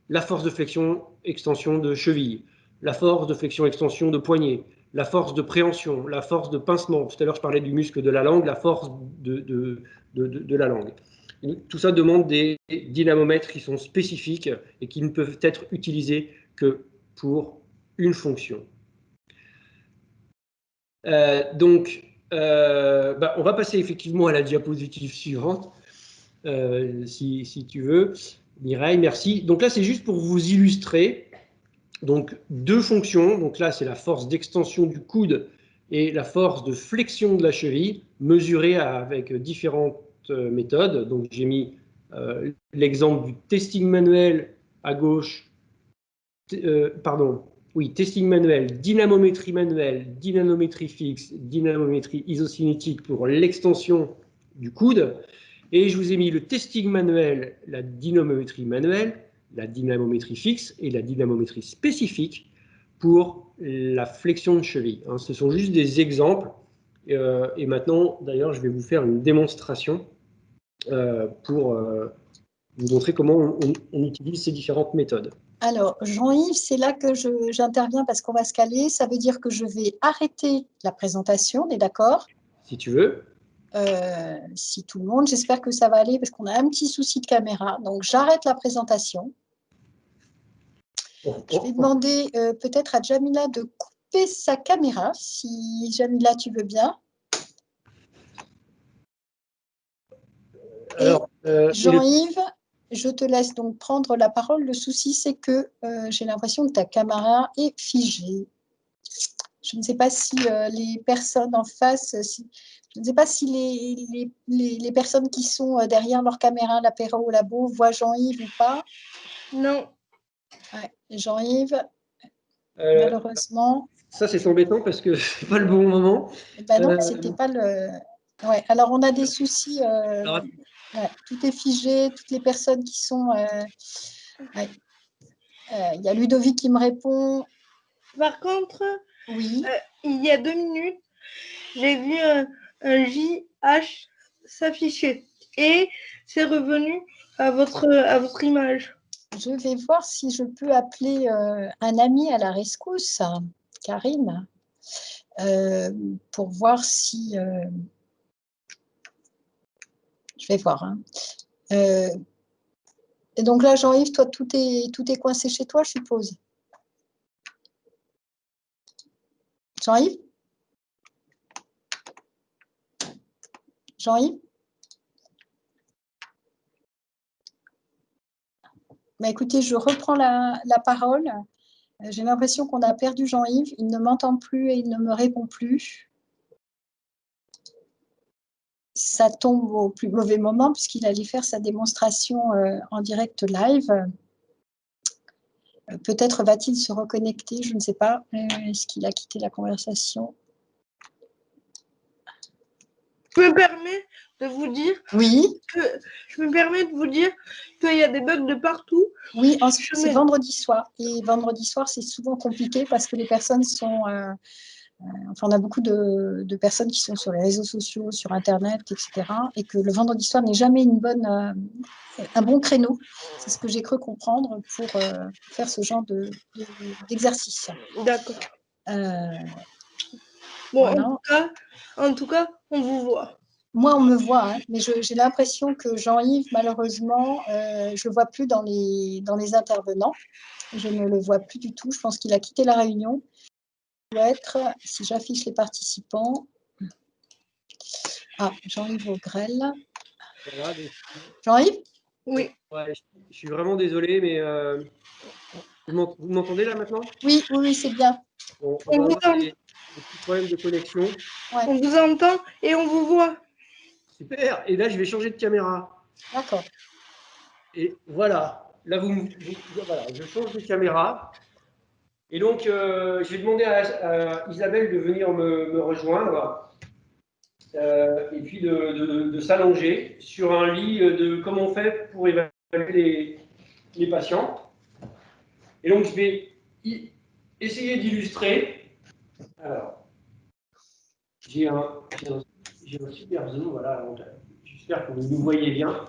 la force de flexion-extension de cheville, la force de flexion-extension de poignet, la force de préhension, la force de pincement. Tout à l'heure, je parlais du muscle de la langue, la force de la langue. Tout ça demande des dynamomètres qui sont spécifiques et qui ne peuvent être utilisés que pour une fonction. On va passer effectivement à la diapositive suivante, si tu veux. Mireille, merci. Donc là, c'est juste pour vous illustrer donc deux fonctions. Donc là, c'est la force d'extension du coude et la force de flexion de la cheville, mesurée avec différentes méthodes. Donc j'ai mis l'exemple du testing manuel à gauche, testing manuel, dynamométrie fixe, dynamométrie isocinétique pour l'extension du coude. Et je vous ai mis le testing manuel, la dynamométrie manuelle, la dynamométrie fixe et la dynamométrie spécifique pour la flexion de cheville. Hein, ce sont juste des exemples. Et maintenant, d'ailleurs, je vais vous faire une démonstration pour vous montrer comment on utilise ces différentes méthodes. Alors, Jean-Yves, c'est là que j'interviens parce qu'on va se caler. Ça veut dire que je vais arrêter la présentation, on est d'accord? Si tu veux. Si tout le monde, j'espère que ça va aller parce qu'on a un petit souci de caméra. Donc, j'arrête la présentation. Je vais demander peut-être à Jamila de couper sa caméra, si Jamila, tu veux bien. Alors, Jean-Yves, je te laisse donc prendre la parole. Le souci, c'est que j'ai l'impression que ta caméra est figée. Je ne sais pas si les personnes en face, je ne sais pas si les personnes qui sont derrière leur caméra, l'apéro ou labo, voient Jean-Yves ou pas. Non. Ouais, Jean-Yves, malheureusement. Ça, c'est embêtant parce que c'est pas le bon moment. Ben non, c'était pas le. Ouais, alors on a des soucis. Ouais, tout est figé, toutes les personnes qui sont. Ouais. Il y a Ludovic qui me répond. Par contre, oui. Il y a 2 minutes, j'ai vu un JH s'afficher et c'est revenu à votre image. Je vais voir si je peux appeler un ami à la rescousse, Karine, pour voir si... je vais voir. Hein. Et donc là, Jean-Yves, toi, tout est coincé chez toi, je suppose. Jean-Yves? Jean-Yves? Bah, écoutez, je reprends la parole. J'ai l'impression qu'on a perdu Jean-Yves. Il ne m'entend plus et il ne me répond plus. Ça tombe au plus mauvais moment puisqu'il allait faire sa démonstration en direct live. Peut-être va-t-il se reconnecter, je ne sais pas. Est-ce qu'il a quitté la conversation? Je me permets de vous dire oui. Je me permets de vous dire qu'il y a des bugs de partout. Oui, c'est vendredi soir. Et vendredi soir, c'est souvent compliqué parce que les personnes sont... enfin, on a beaucoup de personnes qui sont sur les réseaux sociaux, sur Internet, etc. Et que le vendredi soir n'est jamais un bon créneau. C'est ce que j'ai cru comprendre pour faire ce genre d'exercice. D'accord. Bon, voilà. En tout cas, on vous voit. Moi, on me voit, hein, mais j'ai l'impression que Jean-Yves, malheureusement, je ne le vois plus dans les intervenants. Je ne le vois plus du tout. Je pense qu'il a quitté la réunion. Être, si j'affiche les participants. Ah, Jean-Yves Augrel. Voilà, Jean-Yves? Oui. Ouais, je suis vraiment désolé, mais vous m'entendez là maintenant? Oui, oui, c'est bien. Bon, on va avoir des petits problèmes de connexion. Ouais. On vous entend et on vous voit. Super. Et là, je vais changer de caméra. D'accord. Et voilà. Là, voilà, je change de caméra. Et donc, je vais demander à Isabelle de venir me rejoindre et puis de s'allonger sur un lit de comment on fait pour évaluer les patients. Et donc, je vais essayer d'illustrer. Alors, j'ai un super zoom, voilà. J'espère que vous nous voyez bien.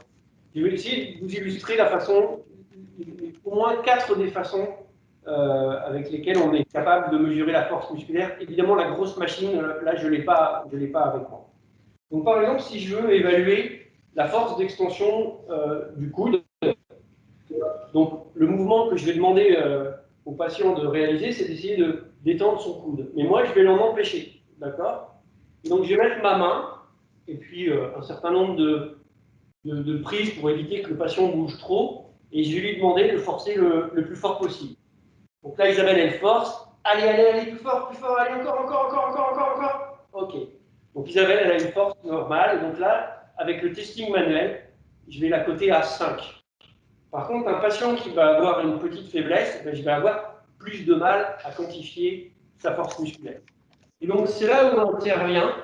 Je vais essayer de vous illustrer la façon, au moins 4 des façons avec lesquelles on est capable de mesurer la force musculaire. Évidemment, la grosse machine, là, je ne l'ai pas avec moi. Donc, par exemple, si je veux évaluer la force d'extension du coude, donc le mouvement que je vais demander au patient de réaliser, c'est d'essayer de détendre son coude. Mais moi, je vais l'en empêcher, d'accord? Donc, je vais mettre ma main et puis un certain nombre de prises pour éviter que le patient bouge trop, et je vais lui demander de forcer le plus fort possible. Donc là, Isabelle, elle force. Allez, allez, allez, plus fort, allez, encore. OK. Donc Isabelle, elle a une force normale. Et donc là, avec le testing manuel, je vais la coter à 5. Par contre, un patient qui va avoir une petite faiblesse, je vais avoir plus de mal à quantifier sa force musculaire. Et donc, c'est là où intervient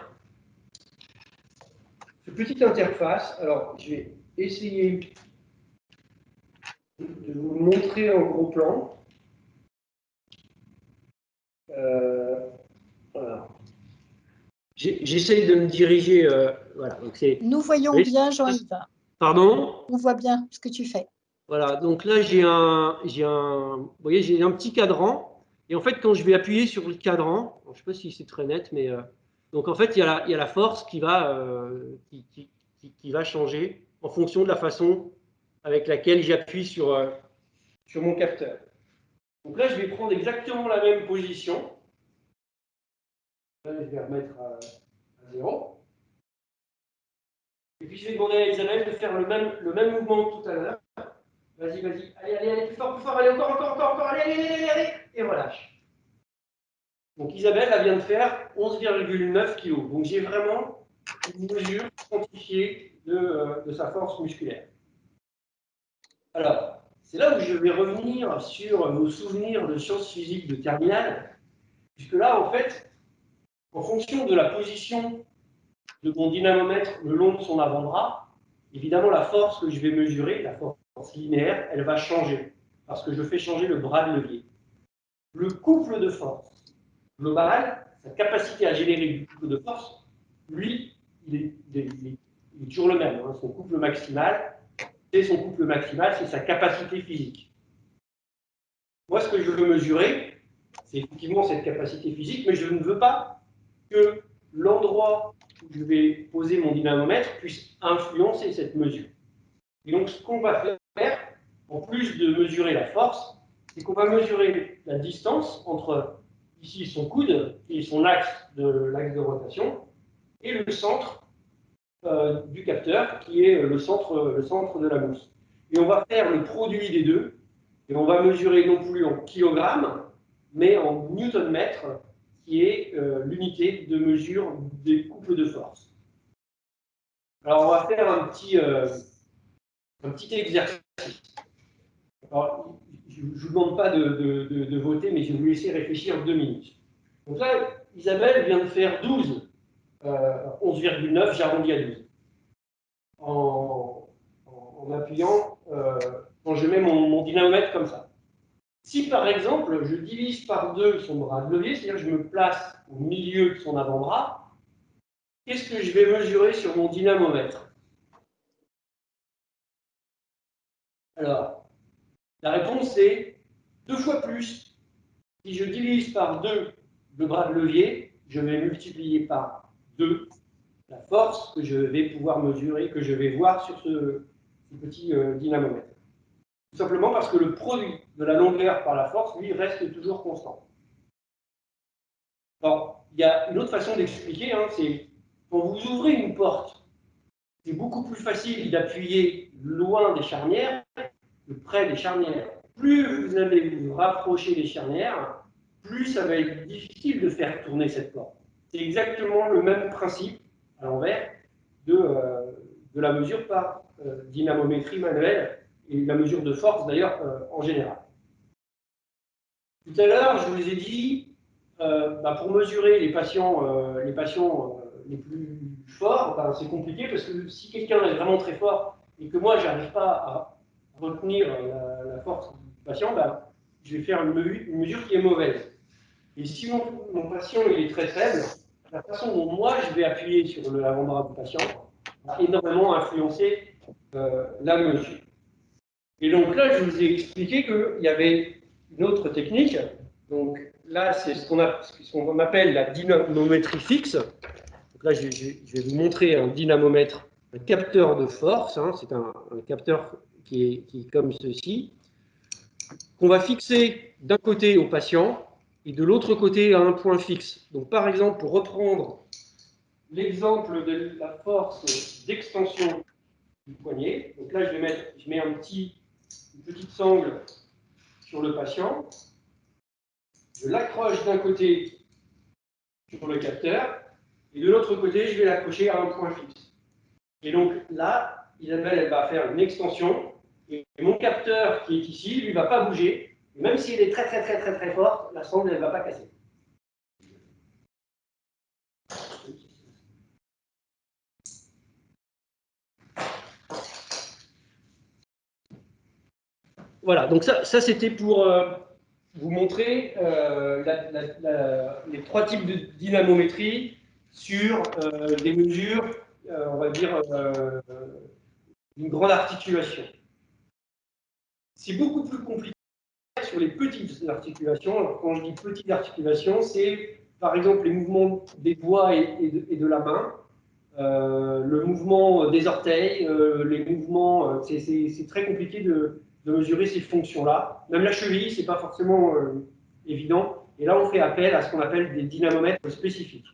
cette petite interface. Alors, je vais essayer de vous montrer en gros plan. Voilà. J'essaye de me diriger. Voilà, donc nous voyons bien, Jean-Yves. Pardon? On voit bien ce que tu fais. Voilà, donc là, vous voyez, j'ai un petit cadran. Et en fait, quand je vais appuyer sur le cadran, je ne sais pas si c'est très net, mais donc en fait, il y a la force qui va changer en fonction de la façon avec laquelle j'appuie sur mon capteur. Donc là, je vais prendre exactement la même position. Là, je vais remettre à 0. Et puis, je vais demander à Isabelle de faire le même mouvement que tout à l'heure. Vas-y, allez, plus fort, allez, encore, allez, et relâche. Donc Isabelle, elle vient de faire 11,9 kg. Donc j'ai vraiment une mesure quantifiée de sa force musculaire. Alors, c'est là où je vais revenir sur vos souvenirs de sciences physiques de terminale, puisque là, en fait, en fonction de la position de mon dynamomètre le long de son avant-bras, évidemment, la force que je vais mesurer, la force linéaire, elle va changer, parce que je fais changer le bras de levier. Le couple de force global, sa capacité à générer du couple de force, lui, il est toujours le même. Hein. Son couple maximal, c'est sa capacité physique. Moi, ce que je veux mesurer, c'est effectivement cette capacité physique, mais je ne veux pas que l'endroit où je vais poser mon dynamomètre puisse influencer cette mesure. Et donc, ce qu'on va faire, en plus de mesurer la force, c'est qu'on va mesurer la distance entre ici son coude et son axe de rotation, et le centre du capteur, qui est le centre de la mousse. Et on va faire le produit des deux, et on va mesurer non plus en kilogrammes, mais en newton-mètre, qui est l'unité de mesure des couples de force. Alors on va faire un petit exercice. Alors, je ne vous demande pas de voter, mais je vais vous laisser réfléchir 2 minutes. Donc là, Isabelle vient de faire 11,9, j'arrondis à 12. En appuyant, quand je mets mon dynamomètre comme ça. Si par exemple, je divise par 2 son bras de levier, c'est-à-dire que je me place au milieu de son avant-bras, qu'est-ce que je vais mesurer sur mon dynamomètre? Alors, la réponse est 2 fois plus. Si je divise par 2 le bras de levier, je vais multiplier par 2 la force que je vais pouvoir mesurer, que je vais voir sur ce petit dynamomètre. Tout simplement parce que le produit de la longueur par la force, lui, reste toujours constant. Alors, il y a une autre façon d'expliquer, hein, c'est quand vous ouvrez une porte, c'est beaucoup plus facile d'appuyer loin des charnières que près des charnières. Plus vous allez vous rapprocher des charnières, plus ça va être difficile de faire tourner cette porte. C'est exactement le même principe, à l'envers, de la mesure par dynamométrie manuelle et la mesure de force d'ailleurs en général. Tout à l'heure, je vous ai dit, pour mesurer les patients les plus forts, c'est compliqué parce que si quelqu'un est vraiment très fort et que moi, je n'arrive pas à retenir la force du patient, je vais faire une mesure qui est mauvaise. Et si mon patient il est très faible, la façon dont moi je vais appuyer sur l'avant-bras du patient va énormément influencer la mesure. Et donc là, je vous ai expliqué qu'il y avait une autre technique. Donc là, c'est ce qu'on appelle la dynamométrie fixe. Donc là, je vais vous montrer un dynamomètre, un capteur de force. Hein, c'est un capteur qui est comme ceci, qu'on va fixer d'un côté au patient et de l'autre côté à un point fixe. Donc par exemple, pour reprendre l'exemple de la force d'extension du poignet, donc là je mets une petite sangle sur le patient, je l'accroche d'un côté sur le capteur, et de l'autre côté, je vais l'accrocher à un point fixe. Et donc là, Isabelle, elle va faire une extension, et mon capteur qui est ici, lui, ne va pas bouger. Même s'il est très forte, la sonde, elle ne va pas casser. Voilà, donc ça c'était pour vous montrer les trois types de dynamométrie sur des mesures, on va dire, d'une grande articulation. C'est beaucoup plus compliqué sur les petites articulations. Alors, quand je dis petites articulations, c'est par exemple les mouvements des doigts et de la main, le mouvement des orteils, les mouvements, c'est très compliqué de mesurer ces fonctions-là. Même la cheville, ce n'est pas forcément évident. Et là, on fait appel à ce qu'on appelle des dynamomètres spécifiques.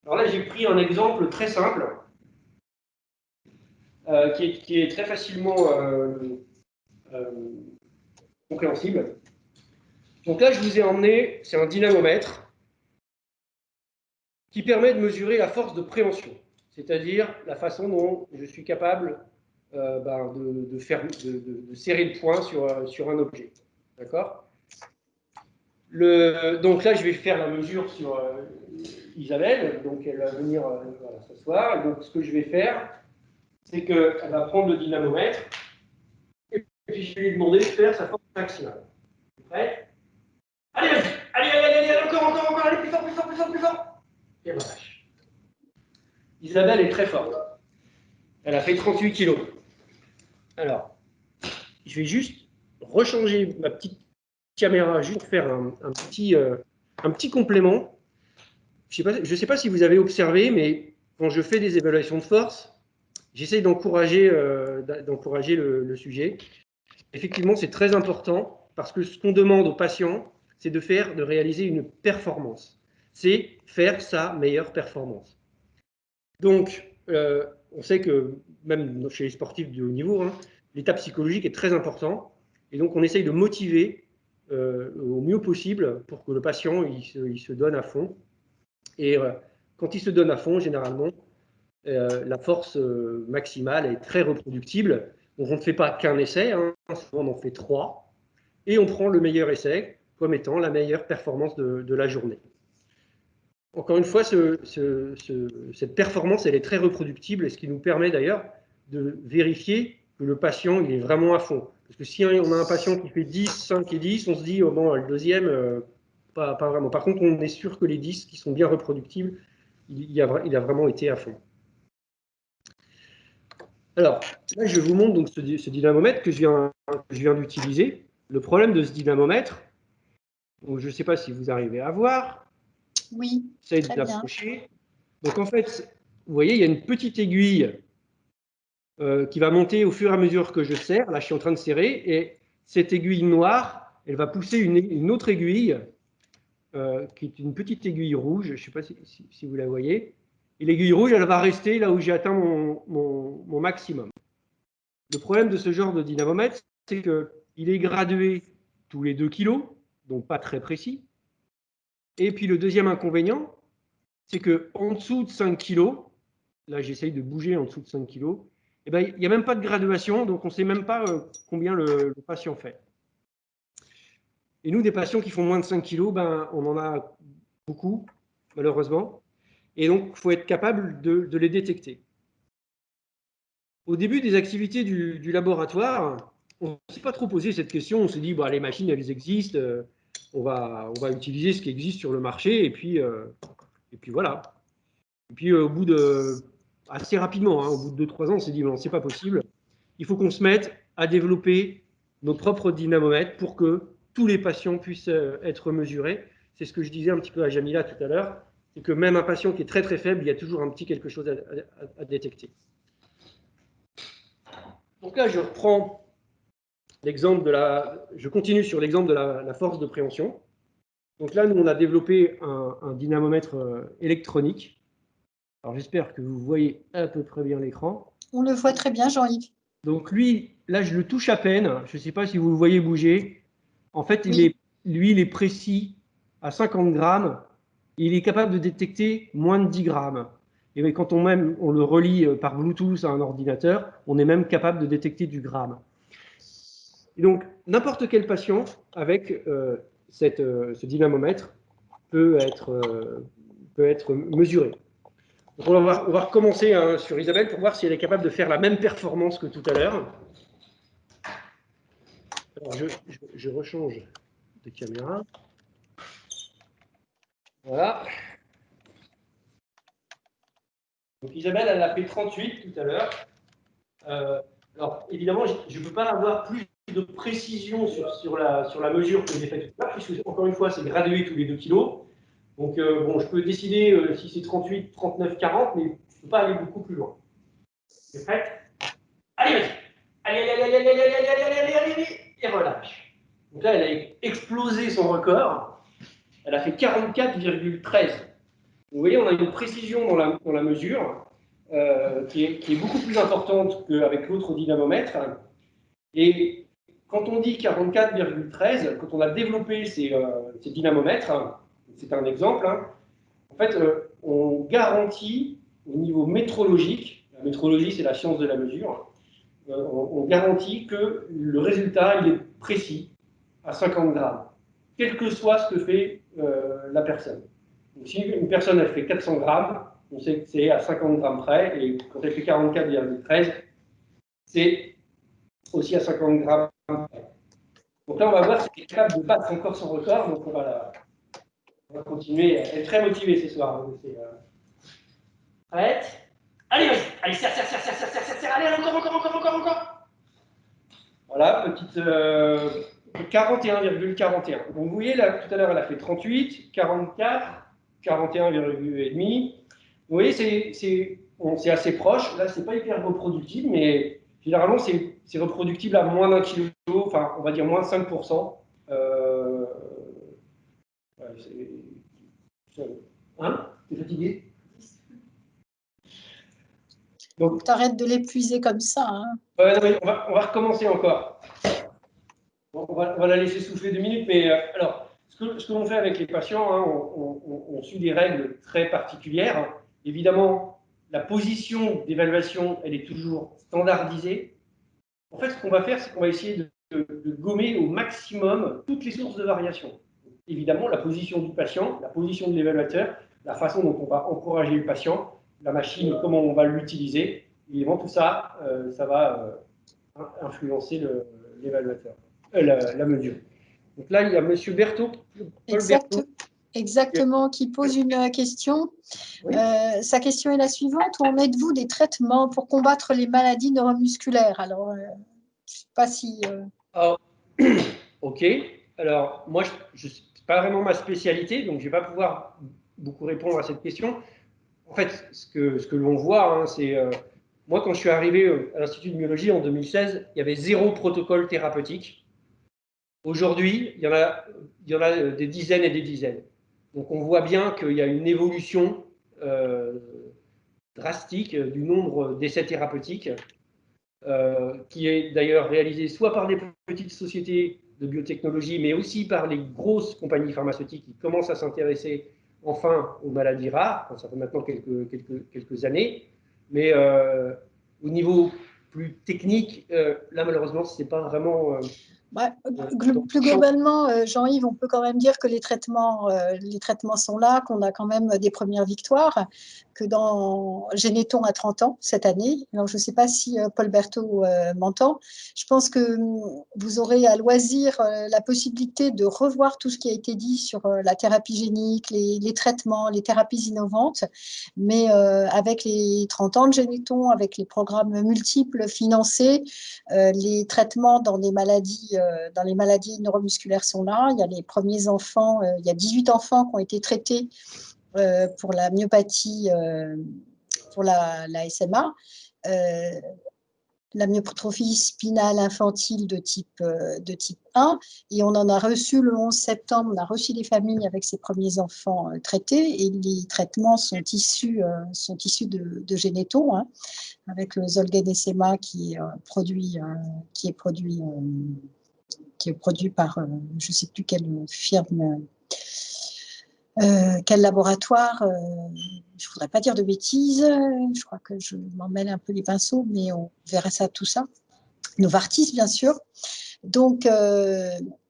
Alors là, j'ai pris un exemple très simple, qui est très facilement compréhensible. Donc là, je vous ai emmené, c'est un dynamomètre qui permet de mesurer la force de préhension, c'est-à-dire la façon dont je suis capable de serrer le poing sur un objet. D'accord ? Donc là, je vais faire la mesure sur Isabelle, donc elle va venir voilà, s'asseoir. Donc ce que je vais faire, c'est qu'elle va prendre le dynamomètre et puis je vais lui demander de faire sa force maximale. Prêt ? Allez, vas-y, allez, encore, allez, plus fort. Et voilà. Isabelle est très forte. Elle a fait 38 kg. Alors, je vais juste rechanger ma petite caméra, juste pour faire un petit complément. Je ne sais pas si vous avez observé, mais quand je fais des évaluations de force, j'essaie d'encourager le sujet. Effectivement, c'est très important parce que ce qu'on demande aux patients, c'est de réaliser une performance. C'est faire sa meilleure performance. Donc, on sait que même chez les sportifs de haut niveau, hein, l'état psychologique est très important. Et donc, on essaye de motiver au mieux possible pour que le patient il se donne à fond. Et quand il se donne à fond, généralement, la force maximale est très reproductible. Donc, on ne fait pas qu'un essai, hein, souvent on en fait 3. Et on prend le meilleur essai comme étant la meilleure performance de la journée. Encore une fois, cette performance, elle est très reproductible, et ce qui nous permet d'ailleurs de vérifier que le patient il est vraiment à fond. Parce que si on a un patient qui fait 10, 5 et 10, on se dit, oh bon, le deuxième, pas vraiment. Par contre, on est sûr que les 10 qui sont bien reproductibles, il a vraiment été à fond. Alors, là, je vous montre donc ce dynamomètre que je viens d'utiliser. Le problème de ce dynamomètre, donc je ne sais pas si vous arrivez à voir. Oui, très bien. Donc en fait, vous voyez, il y a une petite aiguille qui va monter au fur et à mesure que je serre. Là, je suis en train de serrer, et cette aiguille noire, elle va pousser une autre aiguille, qui est une petite aiguille rouge. Je ne sais pas si vous la voyez. Et l'aiguille rouge, elle va rester là où j'ai atteint mon maximum. Le problème de ce genre de dynamomètre, c'est qu'il est gradué tous les 2 kg, donc pas très précis. Et puis le deuxième inconvénient, c'est qu'en dessous de 5 kg, là j'essaye de bouger en dessous de 5 kg, et ben, il n'y a même pas de graduation, donc on ne sait même pas combien le patient fait. Et nous, des patients qui font moins de 5 kg, ben, on en a beaucoup, malheureusement. Et donc, il faut être capable de les détecter. Au début des activités du laboratoire, on ne s'est pas trop posé cette question. On s'est dit, bah, les machines, elles existent, on va utiliser ce qui existe sur le marché, et puis voilà. Et puis, assez rapidement, hein, au bout de 2-3 ans, on s'est dit, non, c'est pas possible. Il faut qu'on se mette à développer nos propres dynamomètres pour que tous les patients puissent être mesurés. C'est ce que je disais un petit peu à Jamila tout à l'heure, c'est que même un patient qui est très très faible, il y a toujours un petit quelque chose à détecter. Donc là, je reprends l'exemple je continue sur l'exemple de la force de préhension. Donc là, nous, on a développé un dynamomètre électronique. Alors, j'espère que vous voyez à peu près bien l'écran. On le voit très bien, Jean-Yves. Donc lui, là, je le touche à peine. Je ne sais pas si vous le voyez bouger. En fait, oui. lui, il est précis à 50 grammes, il est capable de détecter moins de 10 grammes. Et quand on le relie par Bluetooth à un ordinateur, on est même capable de détecter du gramme. Et donc, n'importe quel patient avec ce dynamomètre peut être mesuré. Donc on va recommencer sur Isabelle pour voir si elle est capable de faire la même performance que tout à l'heure. Alors, je rechange de caméra. Voilà. Donc Isabelle, elle a fait 38 tout à l'heure. Alors, évidemment, je ne peux pas avoir plus de précision sur la mesure que j'ai faite tout à l'heure, puisque, encore une fois, c'est gradué tous les 2 kilos. Donc, bon, je peux décider si c'est 38, 39, 40, mais je ne peux pas aller beaucoup plus loin. C'est prête? Allez, vas-y. Allez, et relâche. Donc là, elle a explosé son record. Elle a fait 44,13. Vous voyez, on a une précision dans la mesure qui est beaucoup plus importante qu'avec l'autre dynamomètre. Et quand on dit 44,13, quand on a développé ces dynamomètres, c'est un exemple, en fait, on garantit au niveau métrologique, la métrologie c'est la science de la mesure, on garantit que le résultat il est précis à 50 grammes, quel que soit ce que fait la personne. Donc, si une personne elle fait 400 grammes, on sait que c'est à 50 grammes près, et quand elle fait 44,13, c'est aussi à 50 grammes près. Donc là, on va voir si elle est capable de battre encore son record, donc on va continuer. Elle est très motivée ce soir. Prête? Allez, vas-y. Allez, serre. Allez, encore. Voilà, petite 41,41. Donc vous voyez, là, tout à l'heure, elle a fait 38, 44, 41,5. Vous voyez, c'est assez proche. Là, c'est pas hyper reproductible, mais généralement, c'est reproductible à moins d'1 kilo, enfin, on va dire moins 5%. Hein? T'es fatigué? Donc, tu arrêtes de l'épuiser comme ça. Hein. Ouais, non, mais on va recommencer encore. Bon, on va la laisser souffler 2 minutes, mais alors, ce que l'on fait avec les patients, on suit des règles très particulières. Évidemment, la position d'évaluation, elle est toujours standardisée. En fait, ce qu'on va faire, c'est qu'on va essayer de gommer au maximum toutes les sources de variation. Évidemment, la position du patient, la position de l'évaluateur, la façon dont on va encourager le patient, la machine, comment on va l'utiliser. Évidemment, tout ça, ça va influencer l'évaluateur, la mesure. Donc là, il y a M. Berthaud. Exactement, qui pose une question. Oui. Sa question est la suivante. Où en êtes-vous des traitements pour combattre les maladies neuromusculaires? Alors, je ne sais pas si… Ok. Alors, moi, ce n'est pas vraiment ma spécialité, donc je ne vais pas pouvoir beaucoup répondre à cette question. En fait, ce que l'on voit, c'est… moi, quand je suis arrivé à l'Institut de myologie en 2016, il y avait 0 protocole thérapeutique. Aujourd'hui, il y en a des dizaines et des dizaines. Donc, on voit bien qu'il y a une évolution drastique du nombre d'essais thérapeutiques qui est d'ailleurs réalisé soit par des petites sociétés de biotechnologie, mais aussi par les grosses compagnies pharmaceutiques qui commencent à s'intéresser enfin aux maladies rares. Enfin, ça fait maintenant quelques années. Mais au niveau plus technique, là, malheureusement, ce n'est pas vraiment… plus globalement, Jean-Yves, on peut quand même dire que les traitements sont là, qu'on a quand même des premières victoires, que dans Généton à 30 ans cette année. Alors, je ne sais pas si Paul Berthaud m'entend. Je pense que vous aurez à loisir la possibilité de revoir tout ce qui a été dit sur la thérapie génique, les traitements, les thérapies innovantes, mais avec les 30 ans de Généton, avec les programmes multiples financés, les traitements dans les maladies neuromusculaires sont là. Il y a les premiers enfants, il y a 18 enfants qui ont été traités pour la myopathie, pour la SMA, la myotrophie spinale infantile de type 1. Et on en a reçu le 11 septembre, on a reçu les familles avec ces premiers enfants traités. Et les traitements sont issus de Généton, avec le Zolgensma qui est produit par je ne sais plus quelle firme Quel laboratoire je ne voudrais pas dire de bêtises, je crois que je m'en mêle un peu les pinceaux, mais on verra ça, tout ça. Novartis, bien sûr. Donc,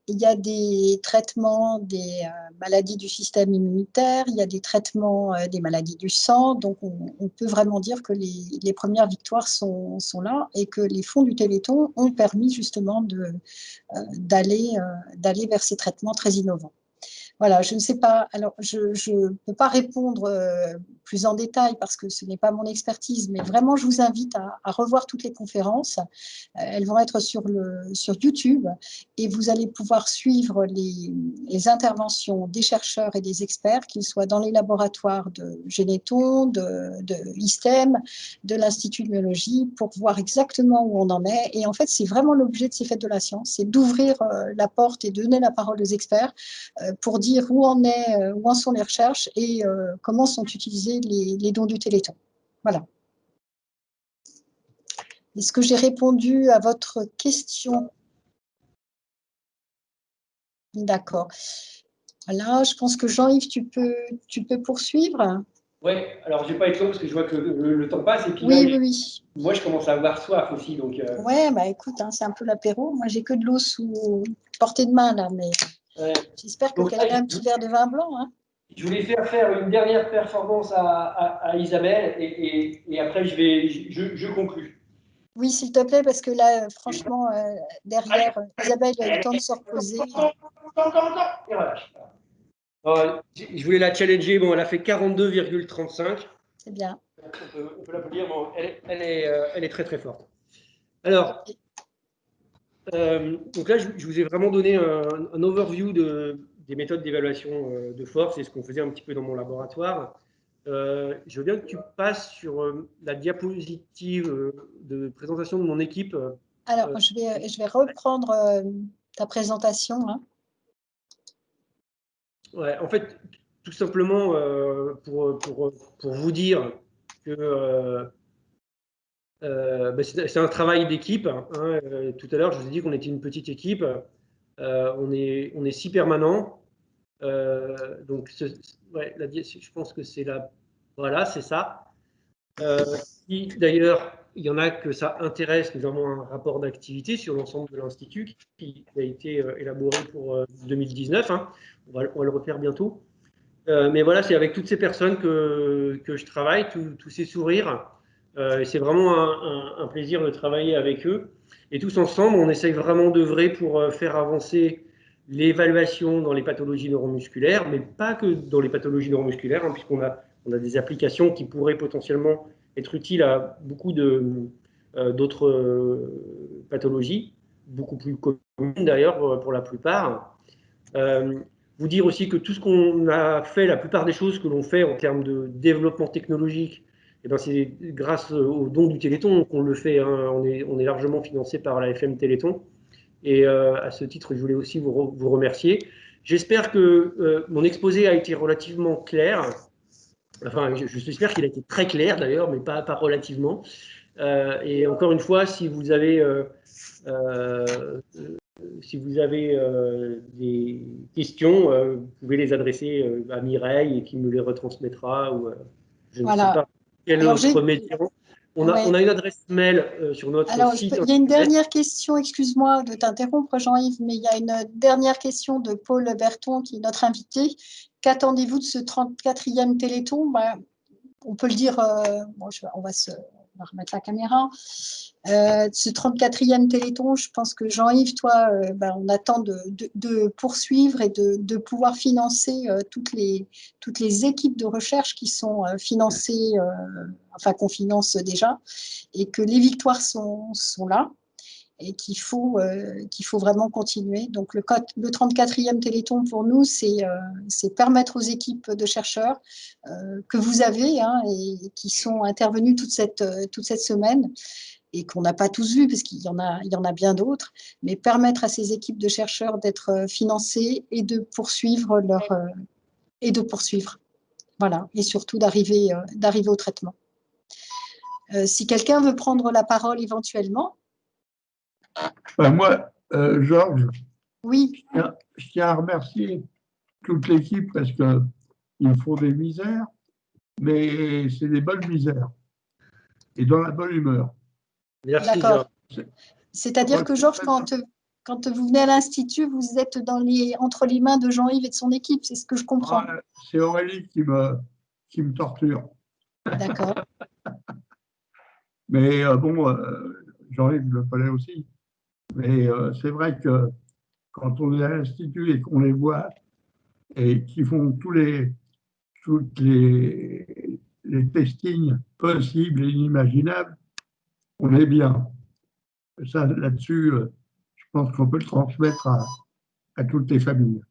il y a des traitements des maladies du système immunitaire, il y a des traitements des maladies du sang. Donc, on peut vraiment dire que les premières victoires sont là et que les fonds du Téléthon ont permis justement d'aller vers ces traitements très innovants. Voilà, je ne sais pas, alors je ne peux pas répondre plus en détail parce que ce n'est pas mon expertise, mais vraiment je vous invite à revoir toutes les conférences. Elles vont être sur YouTube et vous allez pouvoir suivre les interventions des chercheurs et des experts, qu'ils soient dans les laboratoires de Généton, de ISTEM, de l'Institut de myologie, pour voir exactement où on en est. Et en fait, c'est vraiment l'objet de ces fêtes de la science, c'est d'ouvrir la porte et de donner la parole aux experts pour dire où en sont les recherches et comment sont utilisés les dons du Téléthon. Voilà. Est-ce que j'ai répondu à votre question? D'accord. Voilà, je pense que Jean-Yves, tu peux poursuivre. Oui, alors je ne vais pas être long parce que je vois que le temps passe. Et puis oui, là, oui. Moi, je commence à avoir soif aussi. Donc, ouais, bah écoute, hein, c'est un peu l'apéro. Moi, j'ai que de l'eau sous portée de main, là, mais j'espère que quelqu'un a un petit verre de vin blanc. Hein. Je voulais faire une dernière performance à Isabelle et après, je conclue. Oui, s'il te plaît, parce que là, franchement, derrière, Isabelle a eu le temps de se reposer. Et voilà. Je voulais la challenger. Bon, elle a fait 42,35. C'est bien. On peut l'applaudir. Bon, elle est très, très forte. Alors, donc là, je vous ai vraiment donné un overview des méthodes d'évaluation de force. C'est ce qu'on faisait un petit peu dans mon laboratoire. Je veux bien que tu passes sur la diapositive de présentation de mon équipe. Alors, je vais reprendre ta présentation. Hein. Ouais, en fait, tout simplement pour vous dire que bah, c'est un travail d'équipe. Hein. Tout à l'heure, je vous ai dit qu'on était une petite équipe. On est 6 permanents. Donc, ouais, je pense que c'est la. Voilà, c'est ça. D'ailleurs, il y en a que ça intéresse. Nous avons un rapport d'activité sur l'ensemble de l'Institut qui a été élaboré pour 2019. Hein. On va le refaire bientôt. Mais voilà, c'est avec toutes ces personnes que je travaille, tous ces sourires. C'est vraiment un plaisir de travailler avec eux. Et tous ensemble, on essaye vraiment d'œuvrer pour faire avancer l'évaluation dans les pathologies neuromusculaires, mais pas que dans les pathologies neuromusculaires, hein, puisqu'on a des applications qui pourraient potentiellement être utiles à beaucoup d'autres pathologies, beaucoup plus communes d'ailleurs pour la plupart. Vous dire aussi que tout ce qu'on a fait, la plupart des choses que l'on fait en termes de développement technologique, eh ben c'est grâce aux dons du Téléthon qu'on le fait. Hein. On est largement financé par la FM Téléthon. Et à ce titre, je voulais aussi vous remercier. J'espère que mon exposé a été relativement clair. Enfin, j'espère qu'il a été très clair d'ailleurs, mais pas relativement. Et encore une fois, si vous avez des questions, vous pouvez les adresser à Mireille et qui me les retransmettra. Ou, je ne sais pas quel autre média. On a une adresse mail sur notre site. Il y a une dernière question, excuse-moi de t'interrompre Jean-Yves, mais il y a une dernière question de Paul Berton qui est notre invité. Qu'attendez-vous de ce 34e Téléthon? On peut le dire, bon, on va remettre la caméra. Ce 34e Téléthon, je pense que Jean-Yves, toi, on attend de poursuivre et de pouvoir financer toutes les équipes de recherche qui sont financées, enfin qu'on finance déjà, et que les victoires sont là et qu'il faut vraiment continuer. Donc, le 34e Téléthon, pour nous, c'est permettre aux équipes de chercheurs que vous avez et qui sont intervenus toute cette semaine et qu'on n'a pas tous vus, parce qu'il y en a bien d'autres, mais permettre à ces équipes de chercheurs d'être financées et de poursuivre Voilà, et surtout d'arriver au traitement. Si quelqu'un veut prendre la parole éventuellement. Moi, Georges, oui. je tiens à remercier toute l'équipe parce que ils font des misères, mais c'est des bonnes misères. Et dans la bonne humeur. Merci, D'accord. Georges. C'est-à-dire que Georges, quand vous venez à l'Institut, vous êtes entre les mains de Jean-Yves et de son équipe, c'est ce que je comprends. C'est Aurélie qui me torture. D'accord. Mais bon, Jean-Yves le connaît aussi. Mais c'est vrai que quand on est à l'Institut et qu'on les voit et qu'ils font tous les testings possibles et inimaginables, on est bien. Ça, là-dessus, je pense qu'on peut le transmettre à toutes les familles.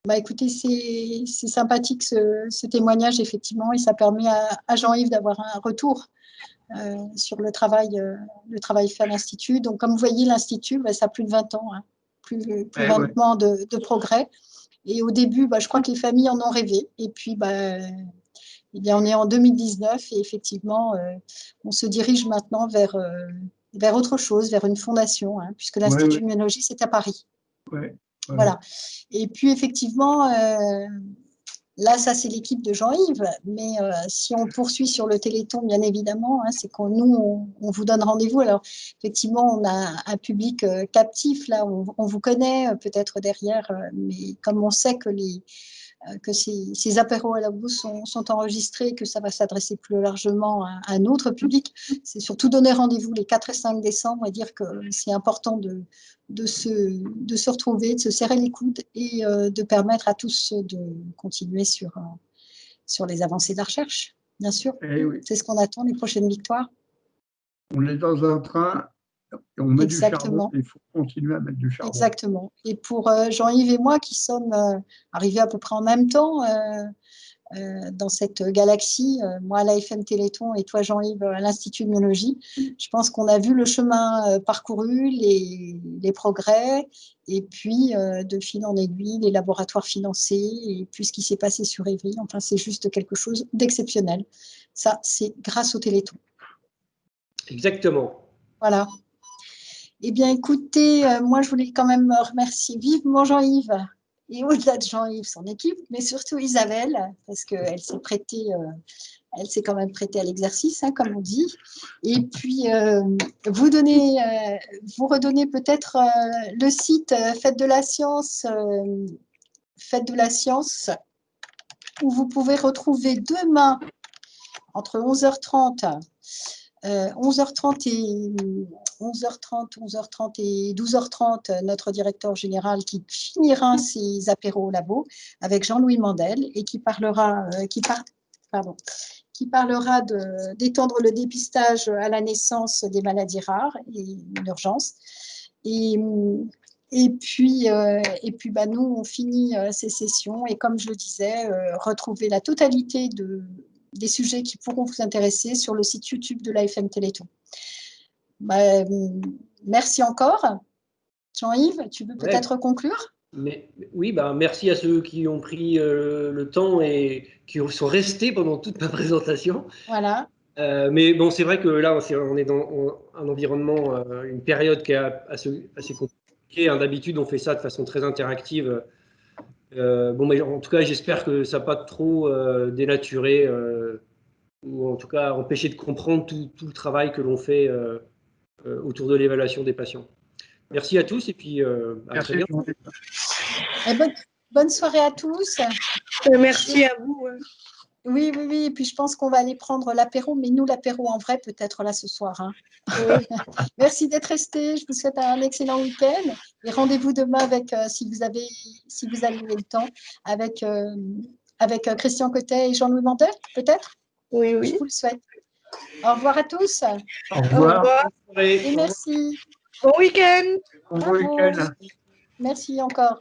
Bah, écoutez, c'est sympathique ce témoignage, effectivement, et ça permet à Jean-Yves d'avoir un retour sur le travail fait à l'Institut. Donc, comme vous voyez, l'Institut, bah, ça a plus de 20 ans, hein, plus de 20 ans de progrès. Et au début, bah, je crois que les familles en ont rêvé. Et puis, bah, eh bien, on est en 2019 et effectivement, on se dirige maintenant vers autre chose, vers une fondation, hein, puisque l'Institut de Myologie, c'est à Paris. Voilà. Et puis, effectivement, là, ça, c'est l'équipe de Jean-Yves. Mais si on poursuit sur le Téléthon, bien évidemment, hein, c'est qu'on on vous donne rendez-vous. Alors, effectivement, on a un public captif. Là, on vous connaît peut-être derrière, mais comme on sait que ces apéros à la bourse sont enregistrés, que ça va s'adresser plus largement à un autre public, c'est surtout donner rendez-vous les 4 et 5 décembre et dire que c'est important de se retrouver, de se serrer les coudes et de permettre à tous de continuer sur les avancées de la recherche, bien sûr. Oui. C'est ce qu'on attend, les prochaines victoires. On est dans un train, on met du charbon, il faut continuer à mettre du charbon. Exactement. Et pour Jean-Yves et moi, qui sommes arrivés à peu près en même temps dans cette galaxie, moi à l'AFM Téléthon et toi Jean-Yves à l'Institut de Myologie, je pense qu'on a vu le chemin parcouru, les progrès, et puis de fil en aiguille, les laboratoires financés, et puis ce qui s'est passé sur Évry. Enfin, c'est juste quelque chose d'exceptionnel. Ça, c'est grâce au Téléthon. Exactement. Voilà. Eh bien, écoutez, moi, je voulais quand même remercier vivement Jean-Yves et au-delà de Jean-Yves, son équipe, mais surtout Isabelle, parce qu'elle s'est quand même prêtée à l'exercice, hein, comme on dit. Et puis, vous redonnez peut-être le site Fête de la Science, où vous pouvez retrouver demain, entre 11h30 et 12h30, notre directeur général qui finira ses apéros au labo avec Jean-Louis Mandel et qui parlera d'étendre le dépistage à la naissance des maladies rares et d'urgence. Et puis, bah, nous, on finit ces sessions et comme je le disais, retrouver la totalité des sujets qui pourront vous intéresser sur le site YouTube de l'AFM Téléthon. Bah, merci encore. Jean-Yves, tu veux peut-être conclure ? Oui, bah, merci à ceux qui ont pris le temps et qui sont restés pendant toute ma présentation. Voilà. Mais bon, c'est vrai que là, on est dans un environnement, une période qui est assez compliquée. Hein. D'habitude, on fait ça de façon très interactive. Bon, mais en tout cas, j'espère que ça n'a pas trop dénaturé ou en tout cas empêché de comprendre tout le travail que l'on fait autour de l'évaluation des patients. Merci à tous et puis à très bientôt. Bonne soirée à tous. Merci à vous. Oui. Et puis je pense qu'on va aller prendre l'apéro, mais nous, l'apéro en vrai, peut-être là ce soir. Hein. Oui. Merci d'être restés. Je vous souhaite un excellent week-end. Et rendez-vous demain avec, si vous avez le temps, avec Christian Cotet et Jean-Louis Mandel, peut-être ? Oui. Je vous le souhaite. Au revoir à tous. Au revoir. Et merci. Bon week-end. Bon week-end. Merci encore.